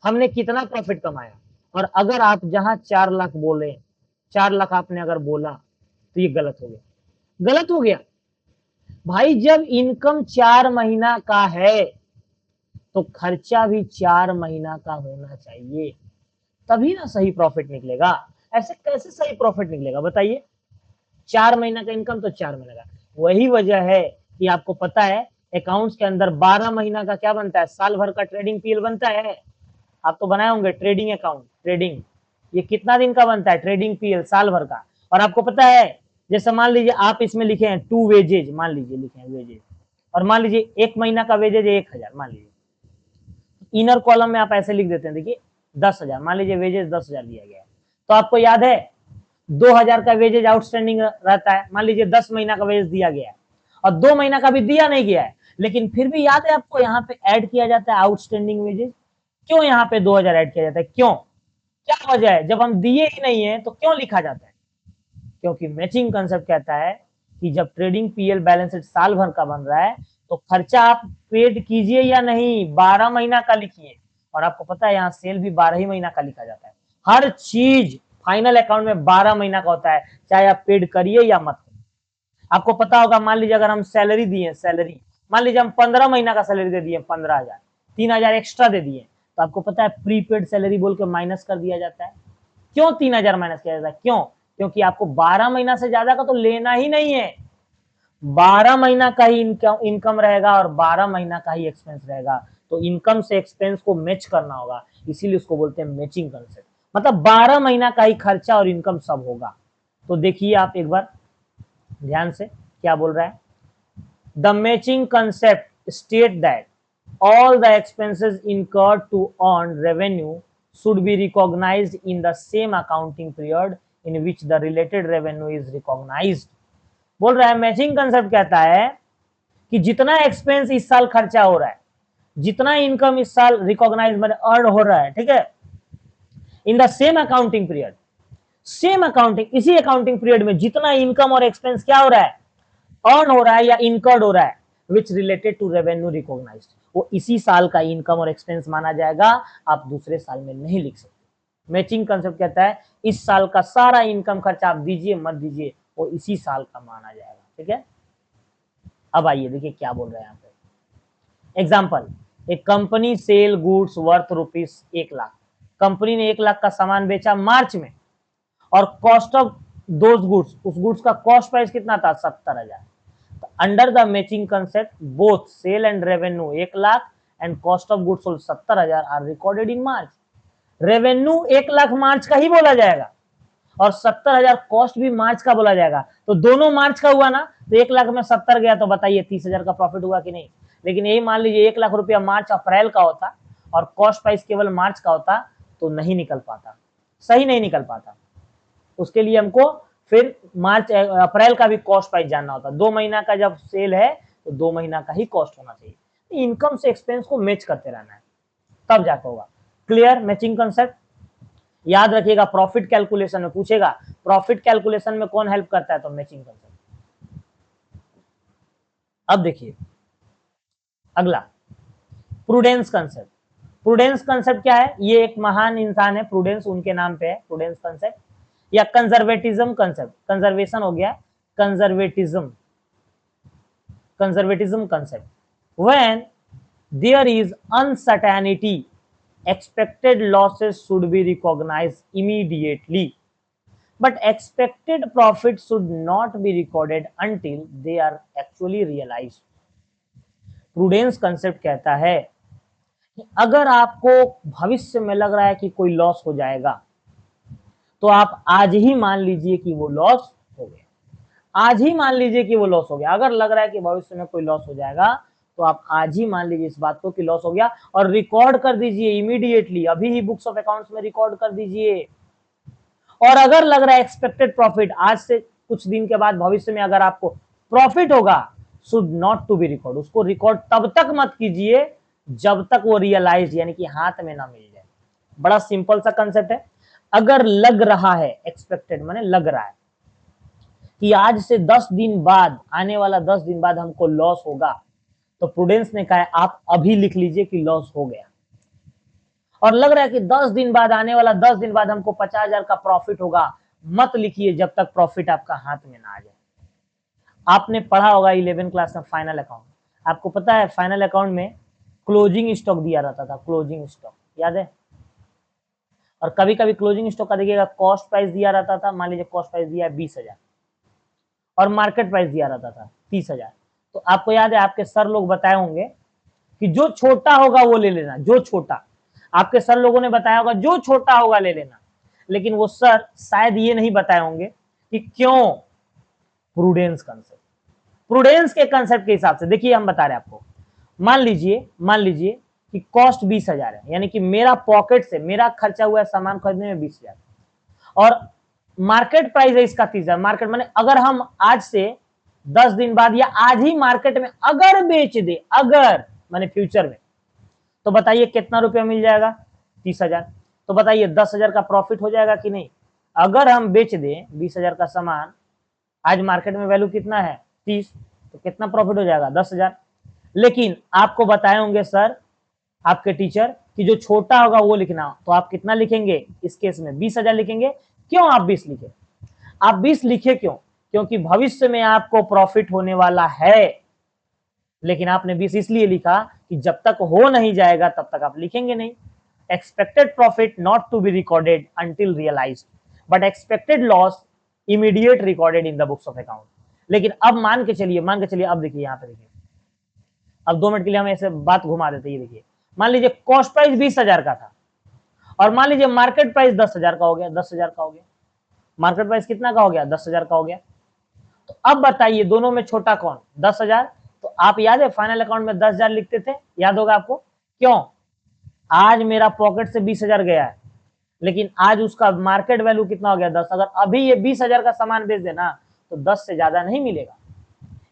हमने कितना प्रॉफिट कमाया। और अगर आप जहां 4 लाख बोले, 4 लाख आपने अगर बोला तो ये गलत हो गया, गलत हो गया भाई। जब इनकम 4 महीना का है तो खर्चा भी 4 महीना का होना चाहिए, तभी ना सही प्रॉफिट निकलेगा। ऐसे कैसे सही प्रॉफिट निकलेगा बताइए? 4 महीना का इनकम तो 4 महीना का। वही वजह है कि आपको पता है अकाउंट्स के अंदर 12 महीना का क्या बनता है, साल भर का ट्रेडिंग पीएल बनता है। आप तो बनाए होंगे ट्रेडिंग अकाउंट, ट्रेडिंग, ये कितना दिन का बनता है ट्रेडिंग पीएल, साल भर का। और आपको पता है, जैसे मान लीजिए आप इसमें लिखे हैं 2 वेजेज, मान लीजिए लिखे हैं वेजेज, और मान लीजिए 1 महीना का वेजेज 1000, मान लीजिए इनर कॉलम में आप ऐसे लिख देते हैं, देखिए 10,000, मान लीजिए वेजेज 10,000 दिया गया है। तो आपको याद है 2,000 का वेजेज आउटस्टैंडिंग रहता है, मान लीजिए 10 महीना का वेजेज दिया गया है और 2 महीना का भी दिया नहीं गया है, लेकिन फिर भी याद है आपको यहाँ पे ऐड किया जाता है आउटस्टैंडिंग वेजेज। क्यों यहाँ पे 2,000 ऐड किया जाता है, क्यों, क्या वजह है? जब हम दिए ही नहीं है तो क्यों लिखा जाता है? क्योंकि मैचिंग कंसेप्ट कहता है कि जब ट्रेडिंग पीएल बैलेंस शीट साल भर का बन रहा है तो खर्चा आप पेड कीजिए या नहीं, 12 महीना का लिखिए। और आपको पता है यहाँ सेल भी 12 ही महीना का लिखा जाता है। हर चीज फाइनल अकाउंट में 12 महीना का होता है, चाहे आप पेड करिए या मत करिए। आपको पता होगा, मान लीजिए अगर हम सैलरी दिए, सैलरी मान लीजिए हम 15 महीना का सैलरी दे दिए, 15,000, 3,000 एक्स्ट्रा दे दिए, तो आपको पता है प्रीपेड सैलरी बोल के माइनस कर दिया जाता है। क्यों 3,000 माइनस किया जाता है, क्यों? क्योंकि आपको 12 महीना से ज्यादा का तो लेना ही नहीं है, 12 महीना का ही इनकम रहेगा और 12 महीना का ही एक्सपेंस रहेगा। तो इनकम से एक्सपेंस को मैच करना होगा, इसीलिए उसको बोलते हैं मैचिंग कंसेप्ट। मतलब 12 महीना का ही खर्चा और इनकम सब होगा। तो देखिए आप एक बार ध्यान से क्या बोल रहा है, the matching concept state that all the expenses incurred to earn revenue should be recognized in the same accounting period in which the related revenue is recognized। बोल रहा है मैचिंग कंसेप्ट कहता है कि जितना एक्सपेंस इस साल खर्चा हो रहा है, जितना इनकम इस साल रिकॉग्नाइज में अर्न हो रहा है, ठीक है, in the same accounting period, same accounting, इसी अकाउंटिंग पीरियड में जितना इनकम और एक्सपेंस क्या हो रहा है, अर्न हो रहा है या इनकर्ड हो रहा है, which related to revenue recognised, वो इसी साल का इनकम और एक्सपेंस माना जाएगा, आप दूसरे साल में नहीं लिख सकते। मैचिंग कंसेप्ट कहता है इस साल का सारा इनकम खर्चा आप दीजिए मत दीजिए, वो इसी साल का माना जाएगा। ठीक है, अब आइए देखिए क्या बोल रहे हैं यहाँ पे। एग्जाम्पल, एक company cell goods worth ₹1 lakh, company ने 1 लाख का सामान बेचा मार्च में, और कॉस्ट ऑफ दोज गुड्स, उस गुड्स का कॉस्ट प्राइस कितना था, 70,000। Under the matching concept both sale and revenue 1 lakh and cost of goods sold 70,000 are recorded in March. Revenue 1 lakh मार्च का ही बोला जाएगा और 70,000 कॉस्ट भी मार्च का बोला जाएगा, तो दोनों मार्च का हुआ ना, तो 1 लाख में 70 गया, तो बताइए 30,000 का प्रॉफिट हुआ कि नहीं? लेकिन यही मान लीजिए 1 लाख रुपया मार्च अप्रैल का होता और कॉस्ट प्राइस केवल मार्च का होता तो नहीं निकल पाता, सही नहीं निकल पाता। उसके लिए हमको फिर मार्च अप्रैल का भी कॉस्ट प्राइस जानना होता। 2 महीना का जब सेल है तो 2 महीना का ही कॉस्ट होना चाहिए। इनकम से एक्सपेंस को मैच करते रहना है, तब जाकर होगा। Clear matching concept? याद रखिएगा, प्रॉफिट कैलकुलेशन में पूछेगा, प्रॉफिट कैलकुलेशन में कौन हेल्प करता है, तो मैचिंग कंसेप्ट। अब देखिए अगला, प्रूडेंस कंसेप्ट। प्रूडेंस कंसेप्ट क्या है? ये एक महान इंसान है, प्रूडेंस उनके नाम पे है प्रूडेंस कंसेप्ट, या कंजर्वेटिज्म कंसेप्ट, कंजर्वेशन हो गया, conservatism, conservatism concept. When there is uncertainty expected losses should be recognized immediately but expected profits should not be recorded until they are actually realized। Prudence concept कहता है कि अगर आपको भविष्य में लग रहा है कि कोई लॉस हो जाएगा तो आप आज ही मान लीजिए कि वो लॉस हो गया। आज ही मान लीजिए कि वो लॉस हो गया। अगर लग रहा है कि भविष्य में कोई लॉस हो जाएगा तो आप आज ही मान लीजिए इस बात को कि लॉस हो गया और रिकॉर्ड कर दीजिए इमीडिएटली, अभी ही बुक्स ऑफ अकाउंट्स में रिकॉर्ड कर दीजिए। और अगर लग रहा है एक्सपेक्टेड प्रॉफिट, आज से कुछ दिन के बाद भविष्य में अगर आपको प्रॉफिट होगा, should not to be record, उसको रिकॉर्ड तब तक मत कीजिए जब तक वो रियलाइज यानी कि हाथ में ना मिल जाए। बड़ा सिंपल सा कंसेप्ट है। अगर लग रहा है, एक्सपेक्टेड माने लग रहा है कि आज से 10 दिन बाद, आने वाला 10 दिन बाद हमको लॉस होगा, तो प्रूडेंस ने कहा है आप अभी लिख लीजिए कि लॉस हो गया। और लग रहा है कि 10 दिन बाद, आने वाला 10 दिन बाद हमको 50,000 का प्रॉफिट होगा, मत लिखिए जब तक प्रॉफिट आपका हाथ में ना आ जाए। आपने पढ़ा होगा 11 क्लास में फाइनल अकाउंट, आपको पता है फाइनल अकाउंट में क्लोजिंग स्टॉक दिया रहता था, क्लोजिंग स्टॉक याद है। और कभी कभी क्लोजिंग स्टॉक का देखिएगा कॉस्ट प्राइस दिया रहता था, मान लीजिए कॉस्ट प्राइस दिया है 20,000 और मार्केट प्राइस दिया रहता था 30,000। तो आपको याद है आपके सर लोग बताए होंगे कि जो छोटा होगा वो ले लेना, जो छोटा, आपके सर लोगों ने बताया होगा जो छोटा होगा ले लेना। लेकिन वो सर शायद ये नहीं बताए होंगे कि क्यों, प्रूडेंस कंसेप्ट, प्रूडेंस के कंसेप्ट के हिसाब से देखिए हम बता रहे हैं आपको। मान लीजिए कि कॉस्ट 20,000 है, यानी कि मेरा पॉकेट से मेरा खर्चा हुआ है सामान खरीदने में 20,000 और मार्केट प्राइस है इसका 30,000। मार्केट माने अगर हम आज से 10 दिन बाद या आज ही मार्केट में अगर बेच दे, अगर माने फ्यूचर में, तो बताइए कितना रुपया मिल जाएगा, 30,000। तो बताइए 10,000 का प्रॉफिट हो जाएगा कि नहीं। अगर हम बेच दें 20,000 का सामान, आज मार्केट में वैल्यू कितना है 30, तो कितना प्रॉफिट हो जाएगा 10,000। लेकिन आपको बताए होंगे सर, आपके टीचर, कि जो छोटा होगा वो लिखना, तो आप कितना लिखेंगे इस केस में 20,000 लिखेंगे। क्यों आप 20 लिखे, आप 20 लिखे क्यों, क्योंकि भविष्य में आपको प्रॉफिट होने वाला है। लेकिन आपने 20 इसलिए लिखा कि जब तक हो नहीं जाएगा तब तक आप लिखेंगे नहीं। Expected profit not to be recorded until realised, but expected loss immediate recorded in the books of account. लेकिन अब मान के चलिए, अब देखिए यहाँ पे देखिए, अब 2 मिनट के लिए हम ऐसे बात घुमा देते हैं। देखिए मान लीजिए कॉस्ट प्राइस 20,000 का था और मान लीजिए मार्केट प्राइस 10,000 का हो गया, 10,000 का हो गया। मार्केट प्राइस कितना का हो गया, 10,000 का हो गया। तो अब बताइए दोनों में छोटा कौन, 10,000। तो आप याद है फाइनल अकाउंट में 10,000 लिखते थे, याद होगा आपको। क्यों, आज मेरा पॉकेट से 20,000 गया है, लेकिन आज उसका मार्केट वैल्यू कितना हो गया 10। अगर अभी ये 20,000 का सामान बेच देना तो 10 से ज्यादा नहीं मिलेगा,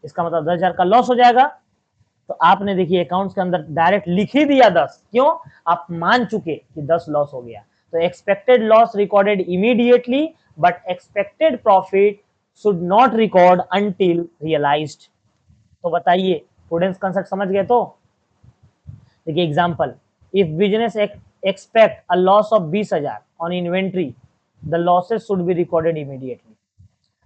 इसका मतलब 10,000 का लॉस हो जाएगा। तो आपने देखिए अकाउंट्स के अंदर डायरेक्ट लिख ही दिया 10, क्यों, आप मान चुके कि 10 लॉस हो गया। तो expected loss recorded immediately, but expected profit should not record until realised. तो बताइए प्रूडेंस कंसेप्ट समझ गए। तो देखिए example, if business expect a loss of 20,000 on inventory, the losses should be recorded immediately.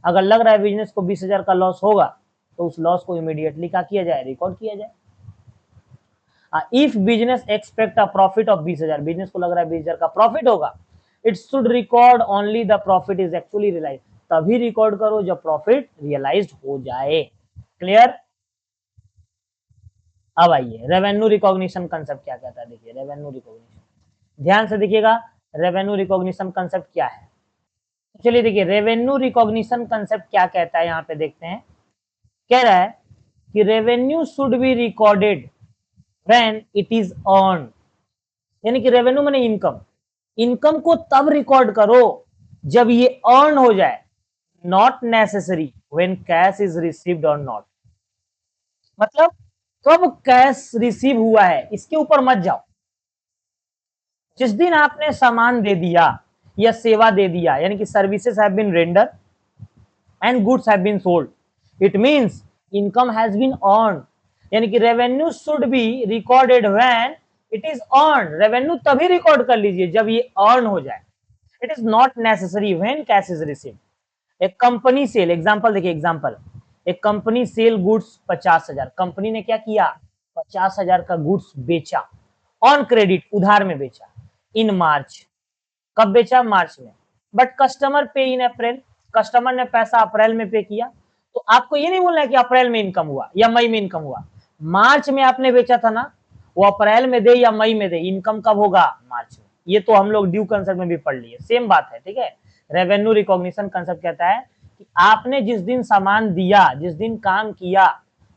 अगर लग रहा है बिजनेस को 20,000 का लॉस होगा तो उस लॉस को इमीडिएटली क्या किया जाए, रिकॉर्ड किया जाए। If business expect a profit of 20,000, business को लग रहा है 20,000 का प्रॉफिट होगा, it should record only the profit is actually realise, तभी रिकॉर्ड करो जब प्रॉफिट रियलाइज्ड हो जाए। क्लियर। अब आइए रेवेन्यू रिकॉग्निशन कंसेप्ट क्या कहता है। देखिए रेवेन्यू रिकॉग्निशन, ध्यान से देखिएगा, रेवेन्यू रिकॉग्निशन कंसेप्ट क्या है। चलिए देखिए रेवेन्यू रिकॉग्निशन कंसेप्ट क्या कहता है, यहां पे देखते हैं। कह रहा है कि revenue should be recorded when it is earn, यानी कि रेवेन्यू माने इनकम, इनकम को तब रिकॉर्ड करो जब ये अर्न हो जाए, not necessary when cash is received और नॉट। मतलब कब कैश रिसीव हुआ है इसके ऊपर मत जाओ। जिस दिन आपने सामान दे दिया या सेवा दे दिया, यानी कि services have been render and goods have been sold, it means income has been earn, यानी कि revenue should be recorded when it is earn. Revenue तभी रिकॉर्ड कर लीजिए जब ये अर्न हो जाए, it is not necessary when cash is received. एक कंपनी सेल, एग्जांपल देखिए, एग्जांपल, एक कंपनी सेल गुड्स 50,000, कंपनी ने क्या किया 50,000 का गुड्स बेचा ऑन क्रेडिट, उधार में बेचा इन मार्च। कब बेचा, मार्च में। बट कस्टमर पे इन अप्रैल, कस्टमर ने पैसा अप्रैल में पे किया। तो आपको ये नहीं बोलना है कि अप्रैल में इनकम हुआ या मई में इनकम हुआ, मार्च में आपने बेचा था ना, वो अप्रैल में दे या मई में दे, इनकम कब होगा, मार्च में। ये तो हम लोग ड्यू कंसेप्ट में भी पढ़ लिए, सेम बात है, ठीक है। रेवेन्यू रिकॉग्निशन कंसेप्ट कहता है कि आपने जिस दिन सामान दिया, जिस दिन काम किया,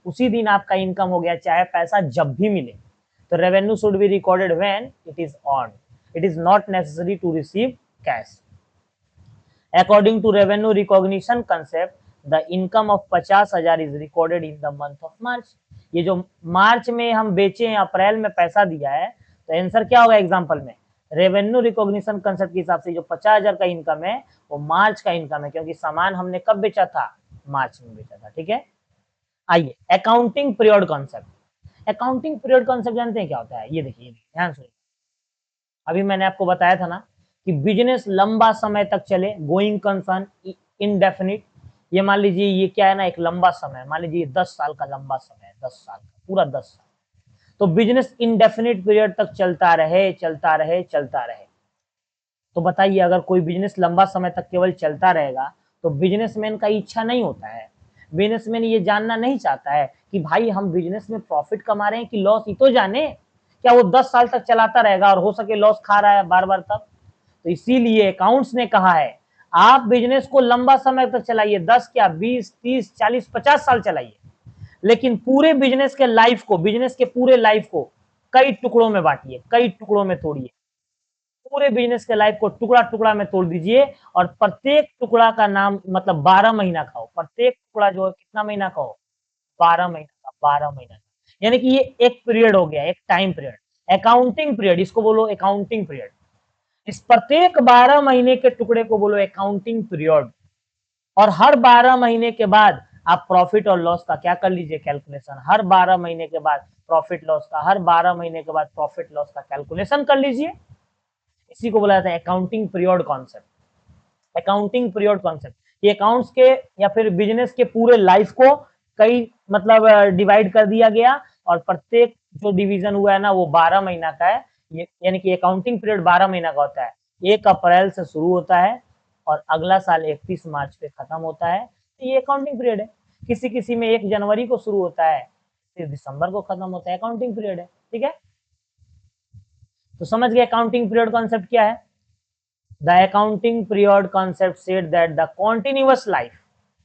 उसी दिन आपका इनकम हो गया, चाहे पैसा जब भी मिले। तो revenue should be recorded when it is earned, it is not necessary to receive cash. According to revenue recognition concept, the income of 50,000 is recorded in the month of March. ये जो मार्च में हम बेचे हैं, अप्रैल में पैसा दिया है, तो आंसर क्या होगा एग्जाम्पल में? रेवेन्यू रिकॉग्निशन कंसेप्ट के हिसाब से जो 50,000 का इनकम है वो मार्च का इनकम है, क्योंकि सामान हमने कब बेचा था? मार्च में बेचा था। ठीक है, आइए accounting period concept. Accounting period concept जानते हैं क्या होता है? ये देखिए ध्यान से, अभी मैंने आपको बताया था ना कि बिजनेस लंबा समय तक चले, गोइंग कंसर्न इनडेफिनिट। ये मान लीजिए ये क्या है ना, एक लंबा समय, मान लीजिए 10 साल का लंबा समय है, 10 साल का, पूरा 10 साल। तो बिजनेस इनडेफिनिट पीरियड तक चलता रहे, चलता रहे, चलता रहे। तो बताइए, अगर कोई बिजनेस लंबा समय तक केवल चलता रहेगा तो बिजनेसमैन का इच्छा नहीं होता है, बिजनेसमैन ये जानना नहीं चाहता है कि भाई हम बिजनेस में प्रॉफिट कमा रहे हैं कि लॉस, ही तो जाने। क्या वो 10 साल तक चलाता रहेगा और हो सके लॉस खा रहा है बार बार तब? तो इसीलिए अकाउंट्स ने कहा है आप बिजनेस को लंबा समय तक चलाइए, 10 क्या 20, 30, 40, 50 साल चलाइए, लेकिन पूरे बिजनेस के लाइफ को, बिजनेस के पूरे लाइफ को कई टुकड़ों में बांटिए, कई टुकड़ों में तोड़िए। पूरे बिजनेस के लाइफ को टुकड़ा टुकड़ा में तोड़ दीजिए और प्रत्येक टुकड़ा का नाम मतलब 12 महीना का हो। प्रत्येक टुकड़ा जो है कितना महीना का हो? 12 महीना का, 12 महीना का। यानी कि ये एक पीरियड हो गया, एक टाइम पीरियड, अकाउंटिंग पीरियड, इसको बोलो अकाउंटिंग पीरियड। इस प्रत्येक 12 महीने के टुकड़े को बोलो अकाउंटिंग पीरियड। और हर 12 महीने के बाद आप प्रॉफिट और लॉस का क्या कर लीजिए? कैलकुलेशन। हर 12 महीने के बाद प्रॉफिट लॉस का, हर 12 महीने के बाद प्रॉफिट लॉस का कैलकुलेशन कर लीजिए। इसी को बोला जाता है accounting period concept. Accounting period concept ये अकाउंट्स के या फिर बिजनेस के पूरे लाइफ को कई मतलब डिवाइड कर दिया गया और प्रत्येक जो डिवीजन हुआ है ना वो 12 महीना का है। यानी कि अकाउंटिंग पीरियड 12 महीना का होता है। 1 अप्रैल से शुरू होता है और अगला साल 31 मार्च पे खत्म होता है। तो ये अकाउंटिंग पीरियड है। किसी किसी में 1 जनवरी को शुरू होता है, फिर दिसंबर को खत्म होता है, अकाउंटिंग पीरियड है। ठीक है, तो समझ गए अकाउंटिंग पीरियड कॉन्सेप्ट क्या है? The accounting period concept said that the continuous life,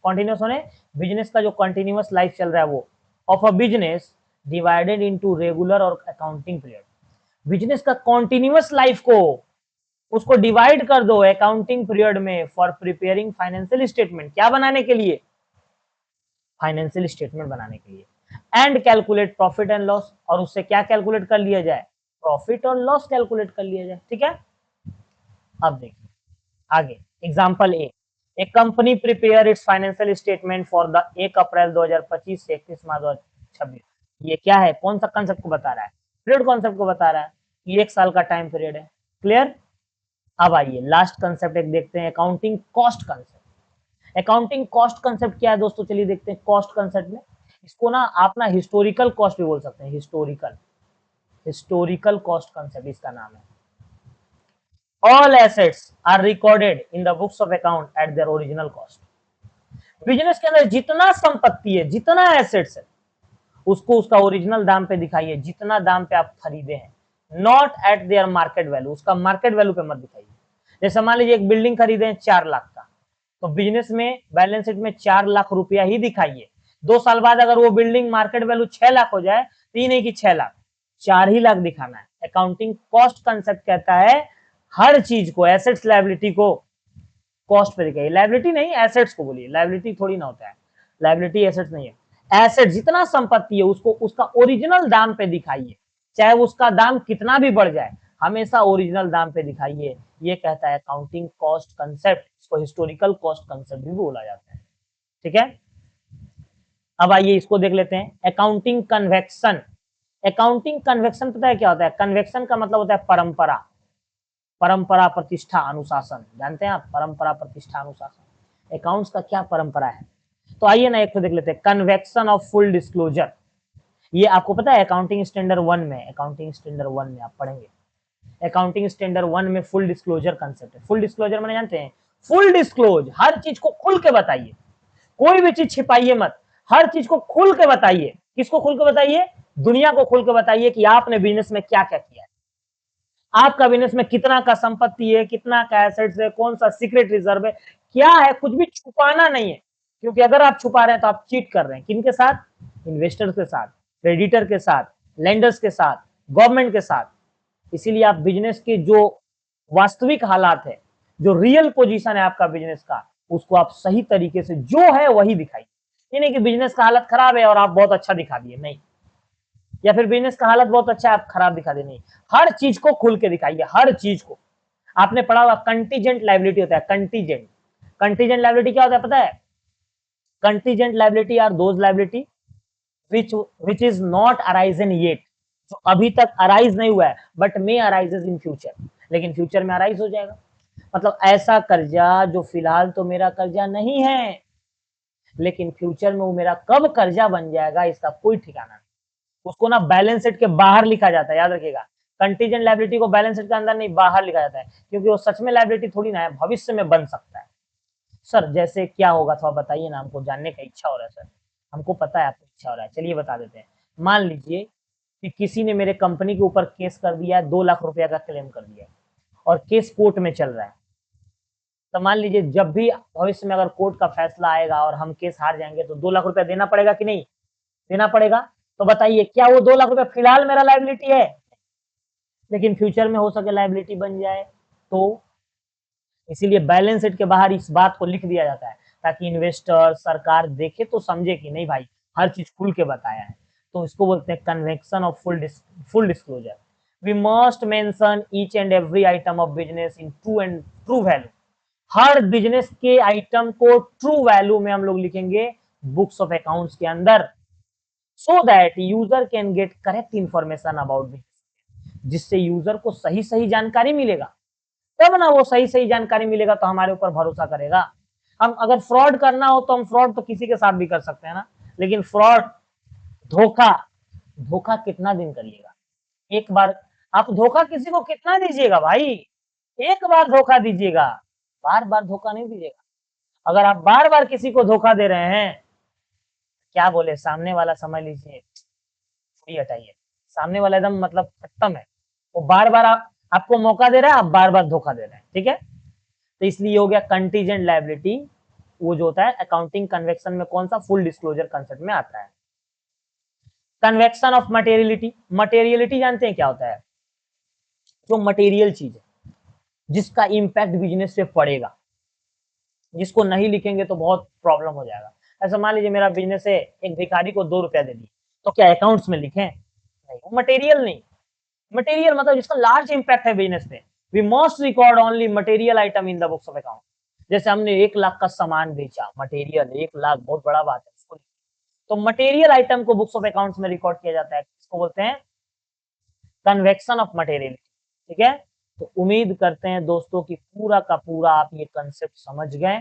continuous होने बिजनेस का जो continuous life चल रहा है वो, of a business divided into regular और accounting period। बिजनेस का continuous life को उसको डिवाइड कर दो अकाउंटिंग पीरियड में फॉर प्रिपेयरिंग फाइनेंशियल स्टेटमेंट। क्या बनाने के लिए? फाइनेंशियल स्टेटमेंट बनाने के लिए। And calculate profit and loss, और उससे क्या कैलकुलेट कर लिया जाए? प्रॉफिट और लॉस कैलकुलेट कर लिया जाए। ठीक है, अब देखिए आगे example A company prepare it's financial statement for the 1 अप्रैल 2025 से 31 मार्च 2026। ये क्या है? कौन सा कंसेप्ट को बता रहा है? पीरियड कॉन्सेप्ट को बता रहा है। ये 1 साल का टाइम पीरियड है। क्लियर? अब आइए लास्ट कंसेप्ट एक देखते हैं, accounting cost concept. Accounting cost concept क्या है दोस्तों? चलिए देखते हैं। कॉस्ट कंसेप्ट में इसको ना आप ना हिस्टोरिकल कॉस्ट भी बोल सकते हैं, हिस्टोरिकल कॉस्ट कंसेप्ट इसका नाम है। All assets are recorded in the books of account at their original cost। Business के अंदर जितना संपत्ति है, जितना एसेट्स है, उसको उसका ओरिजिनल दाम पे दिखाइए, जितना दाम पे आप खरीदे हैं, not at their market value. उसका मार्केट वैल्यू पे मत दिखाइए। जैसे मान लीजिए एक बिल्डिंग खरीदे हैं 4 लाख का, तो बिजनेस में बैलेंस शीट में 4 लाख रुपया ही दिखाइए। 2 साल बाद अगर वो बिल्डिंग मार्केट वैल्यू 6 लाख हो जाए तो ये नहीं कि 6 लाख, 4 ही लाख दिखाना है। अकाउंटिंग कॉस्ट कंसेप्ट कहता है हर चीज को, एसेट्स लायबिलिटी को कॉस्ट पे दिखाइए। लायबिलिटी नहीं, एसेट्स को बोलिए। लायबिलिटी थोड़ी ना होता है, लायबिलिटी एसेट्स नहीं है। एसेट जितना संपत्ति है उसको उसका ओरिजिनल दाम पे दिखाइए, चाहे उसका दाम कितना भी बढ़ जाए, हमेशा ओरिजिनल दाम पे दिखाइए। ये कहता है अकाउंटिंग कॉस्ट कंसेप्ट। इसको हिस्टोरिकल कॉस्ट कंसेप्ट भी बोला जाता है। ठीक है, अब आइए इसको देख लेते हैं। Accounting convection. अकाउंटिंग कन्वेक्शन पता है क्या होता है? कन्वेक्शन का मतलब होता है परंपरा, परंपरा, प्रतिष्ठा, अनुशासन। जानते हैं आप? परंपरा, प्रतिष्ठा, अनुशासन। अकाउंट्स का क्या परंपरा है? तो आइए ना एक तो देख लेते हैं। Convention of full disclosure. ये आपको पता है अकाउंटिंग स्टैंडर्ड 1 में, अकाउंटिंग स्टैंडर्ड 1 में आप पढ़ेंगे। अकाउंटिंग स्टैंडर्ड 1 में फुल डिस्क्लोजर कंसेप्ट है। फुल डिस्क्लोजर मैंने जानते हैं? फुल डिस्क्लोज, हर चीज को खुल के बताइए, कोई भी चीज छिपाइए मत, हर चीज को खुल के बताइए। किसको खुल के बताइए? दुनिया को खुल के बताइए कि आपने बिजनेस में क्या क्या किया है। आपका बिजनेस में कितना का संपत्ति है, कितना का एसेट्स है, कौन सा सीक्रेट रिजर्व है, क्या है, कुछ भी छुपाना नहीं है। क्योंकि अगर आप छुपा रहे हैं तो आप चीट कर रहे हैं। किनके साथ? इन्वेस्टर्स के साथ, क्रेडिटर के साथ, लेंडर्स के साथ, गवर्नमेंट के साथ। इसीलिए आप बिजनेस के जो वास्तविक हालात है, जो रियल पोजीशन है आपका बिजनेस का, उसको आप सही तरीके से जो है वही दिखाइए। ये नहीं कि बिजनेस का हालत खराब है और आप बहुत अच्छा दिखा दिए, नहीं। या फिर बिजनेस का हालत बहुत अच्छा है, आप खराब दिखा दिए, नहीं। हर चीज को खुल के दिखाइए, हर चीज को। आपने पढ़ा होगा कंटीजेंट लायबिलिटी होता है, कंटीजेंट। कंटीजेंट लायबिलिटी क्या होता है पता है? Contingent liability are those liability which is not arisen yet, जो अभी तक अराइज नहीं हुआ है, but may arises in future, लेकिन फ्यूचर में अराइज हो जाएगा। मतलब ऐसा कर्जा जो फिलहाल तो मेरा कर्जा नहीं है, लेकिन फ्यूचर में वो मेरा कब कर्जा बन जाएगा इसका कोई ठिकाना नहीं। उसको ना बैलेंस शीट के बाहर लिखा जाता है, याद रखिएगा। कंटीजेंट लायबिलिटी को बैलेंस शीट के अंदर नहीं, बाहर लिखा जाता है, क्योंकि वो सच में लायबिलिटी थोड़ी ना है, भविष्य में बन सकता है। सर जैसे क्या होगा थोड़ा बताइए ना, हमको जानने का इच्छा हो रहा है सर। हमको पता है आपको इच्छा हो रहा है, चलिए बता देते हैं। मान लीजिए कि किसी ने मेरे कंपनी के ऊपर केस कर दिया है, 2 लाख रुपया का क्लेम कर दिया है, और केस कोर्ट में चल रहा है। तो मान लीजिए जब भी भविष्य में अगर कोर्ट का फैसला आएगा और हम केस हार जाएंगे तो 2 लाख रुपया देना पड़ेगा कि नहीं? देना पड़ेगा। तो बताइए क्या वो 2 लाख रुपया फिलहाल मेरा लायबिलिटी है? लेकिन फ्यूचर में हो सके लायबिलिटी बन जाए। तो इसीलिए बैलेंस शीट के बाहर इस बात को लिख दिया जाता है, ताकि इन्वेस्टर, सरकार देखे तो समझे कि नहीं भाई हर चीज खुल के बताया है। तो इसको बोलते हैं convention of full disclosure. We must mention each and every item of business in true value. हर बिजनेस के आइटम को ट्रू वैल्यू में हम लोग लिखेंगे बुक्स ऑफ अकाउंट्स के अंदर, so that user can get correct information about business, जिससे यूजर को सही सही जानकारी मिलेगा। तब ना वो सही सही जानकारी मिलेगा तो हमारे ऊपर भरोसा करेगा। हम अगर फ्रॉड करना हो तो हम फ्रॉड तो किसी के साथ भी कर सकते हैं ना, लेकिन फ्रॉड, धोखा, धोखा कितना दिन करिएगा? एक बार आप धोखा किसी को कितना दीजिएगा भाई? एक बार धोखा दीजिएगा, बार बार धोखा नहीं दीजिएगा। अगर आप बार बार किसी को धोखा दे रहे हैं, क्या बोले, सामने वाला समझ लीजिए, छुरी हटाइए, सामने वाला एकदम मतलब खत्म है। वो बार बार आपको मौका दे रहा है, आप बार बार धोखा दे रहे हैं, ठीक है। तो इसलिए हो गया कंटीजेंट लायबिलिटी, वो जो होता है अकाउंटिंग कन्वेक्शन में कौन सा, फुल डिस्क्लोजर कंसेप्ट में आता है। Convection of materiality. मटेरियलिटी जानते हैं क्या होता है? जो मटेरियल चीज है जिसका इंपैक्ट बिजनेस पे पड़ेगा, जिसको नहीं लिखेंगे तो बहुत प्रॉब्लम हो जाएगा। ऐसा मान लीजिए मेरा बिजनेस है, एक भिखारी को 2 रुपया दे दिए, तो क्या अकाउंट्स में लिखें? नहीं, वो मटेरियल नहीं। मटेरियल मतलब जिसका लार्ज इंपैक्ट है बिजनेस पे। We must record only material item in the books of account. जैसे हमने 1 लाख का सामान बेचा, मटेरियल 1 लाख, बहुत बड़ा बात है उसको, तो मटेरियल आइटम को बुक्स ऑफ अकाउंट्स में रिकॉर्ड किया जाता है। इसको बोलते हैं कन्वेक्शन ऑफ मटेरियल, ठीक है। तो उम्मीद करते हैं दोस्तों कि पूरा का पूरा आप ये कंसेप्ट समझ गए।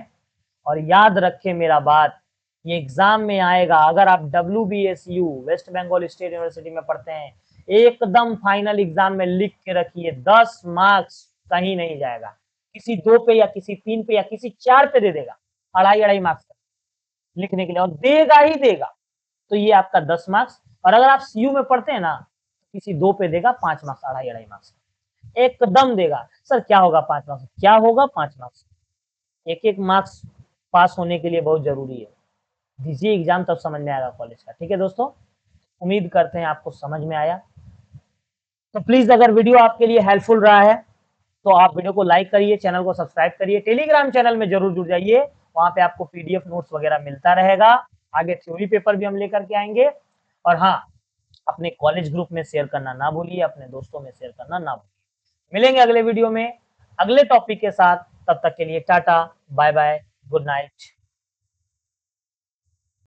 और याद रखें मेरा बात, ये एग्जाम में आएगा। अगर आप WBSU West Bengal state university में पढ़ते हैं, एकदम फाइनल एग्जाम में लिख के रखिए, 10 मार्क्स कहीं नहीं जाएगा। किसी 2 पे या किसी 3 पे या किसी 4 पे दे देगा, अढ़ाई मार्क्स लिखने के लिए, और देगा ही देगा। तो ये आपका 10 मार्क्स। और अगर आप CU में पढ़ते हैं ना, किसी 2 पे देगा 5 मार्क्स, अढ़ाई मार्क्स एकदम देगा। सर क्या होगा 5 मार्क्स? क्या होगा 5 मार्क्स? एक मार्क्स पास होने के लिए बहुत जरूरी है। दीजिए एग्जाम, तब समझ में आएगा कॉलेज का, ठीक है दोस्तों। उम्मीद करते हैं आपको समझ में आया। तो प्लीज अगर वीडियो आपके लिए हेल्पफुल रहा है तो आप वीडियो को लाइक करिए, चैनल को सब्सक्राइब करिए, टेलीग्राम चैनल में जरूर जुड़ जाइए, वहां पे आपको PDF नोट्स वगैरह मिलता रहेगा। आगे थ्योरी पेपर भी हम लेकर के आएंगे। और हाँ, अपने कॉलेज ग्रुप में शेयर करना ना भूलिए, अपने दोस्तों में शेयर करना ना भूलिए। मिलेंगे अगले वीडियो में अगले टॉपिक के साथ, तब तक के लिए tata, bye bye, good night.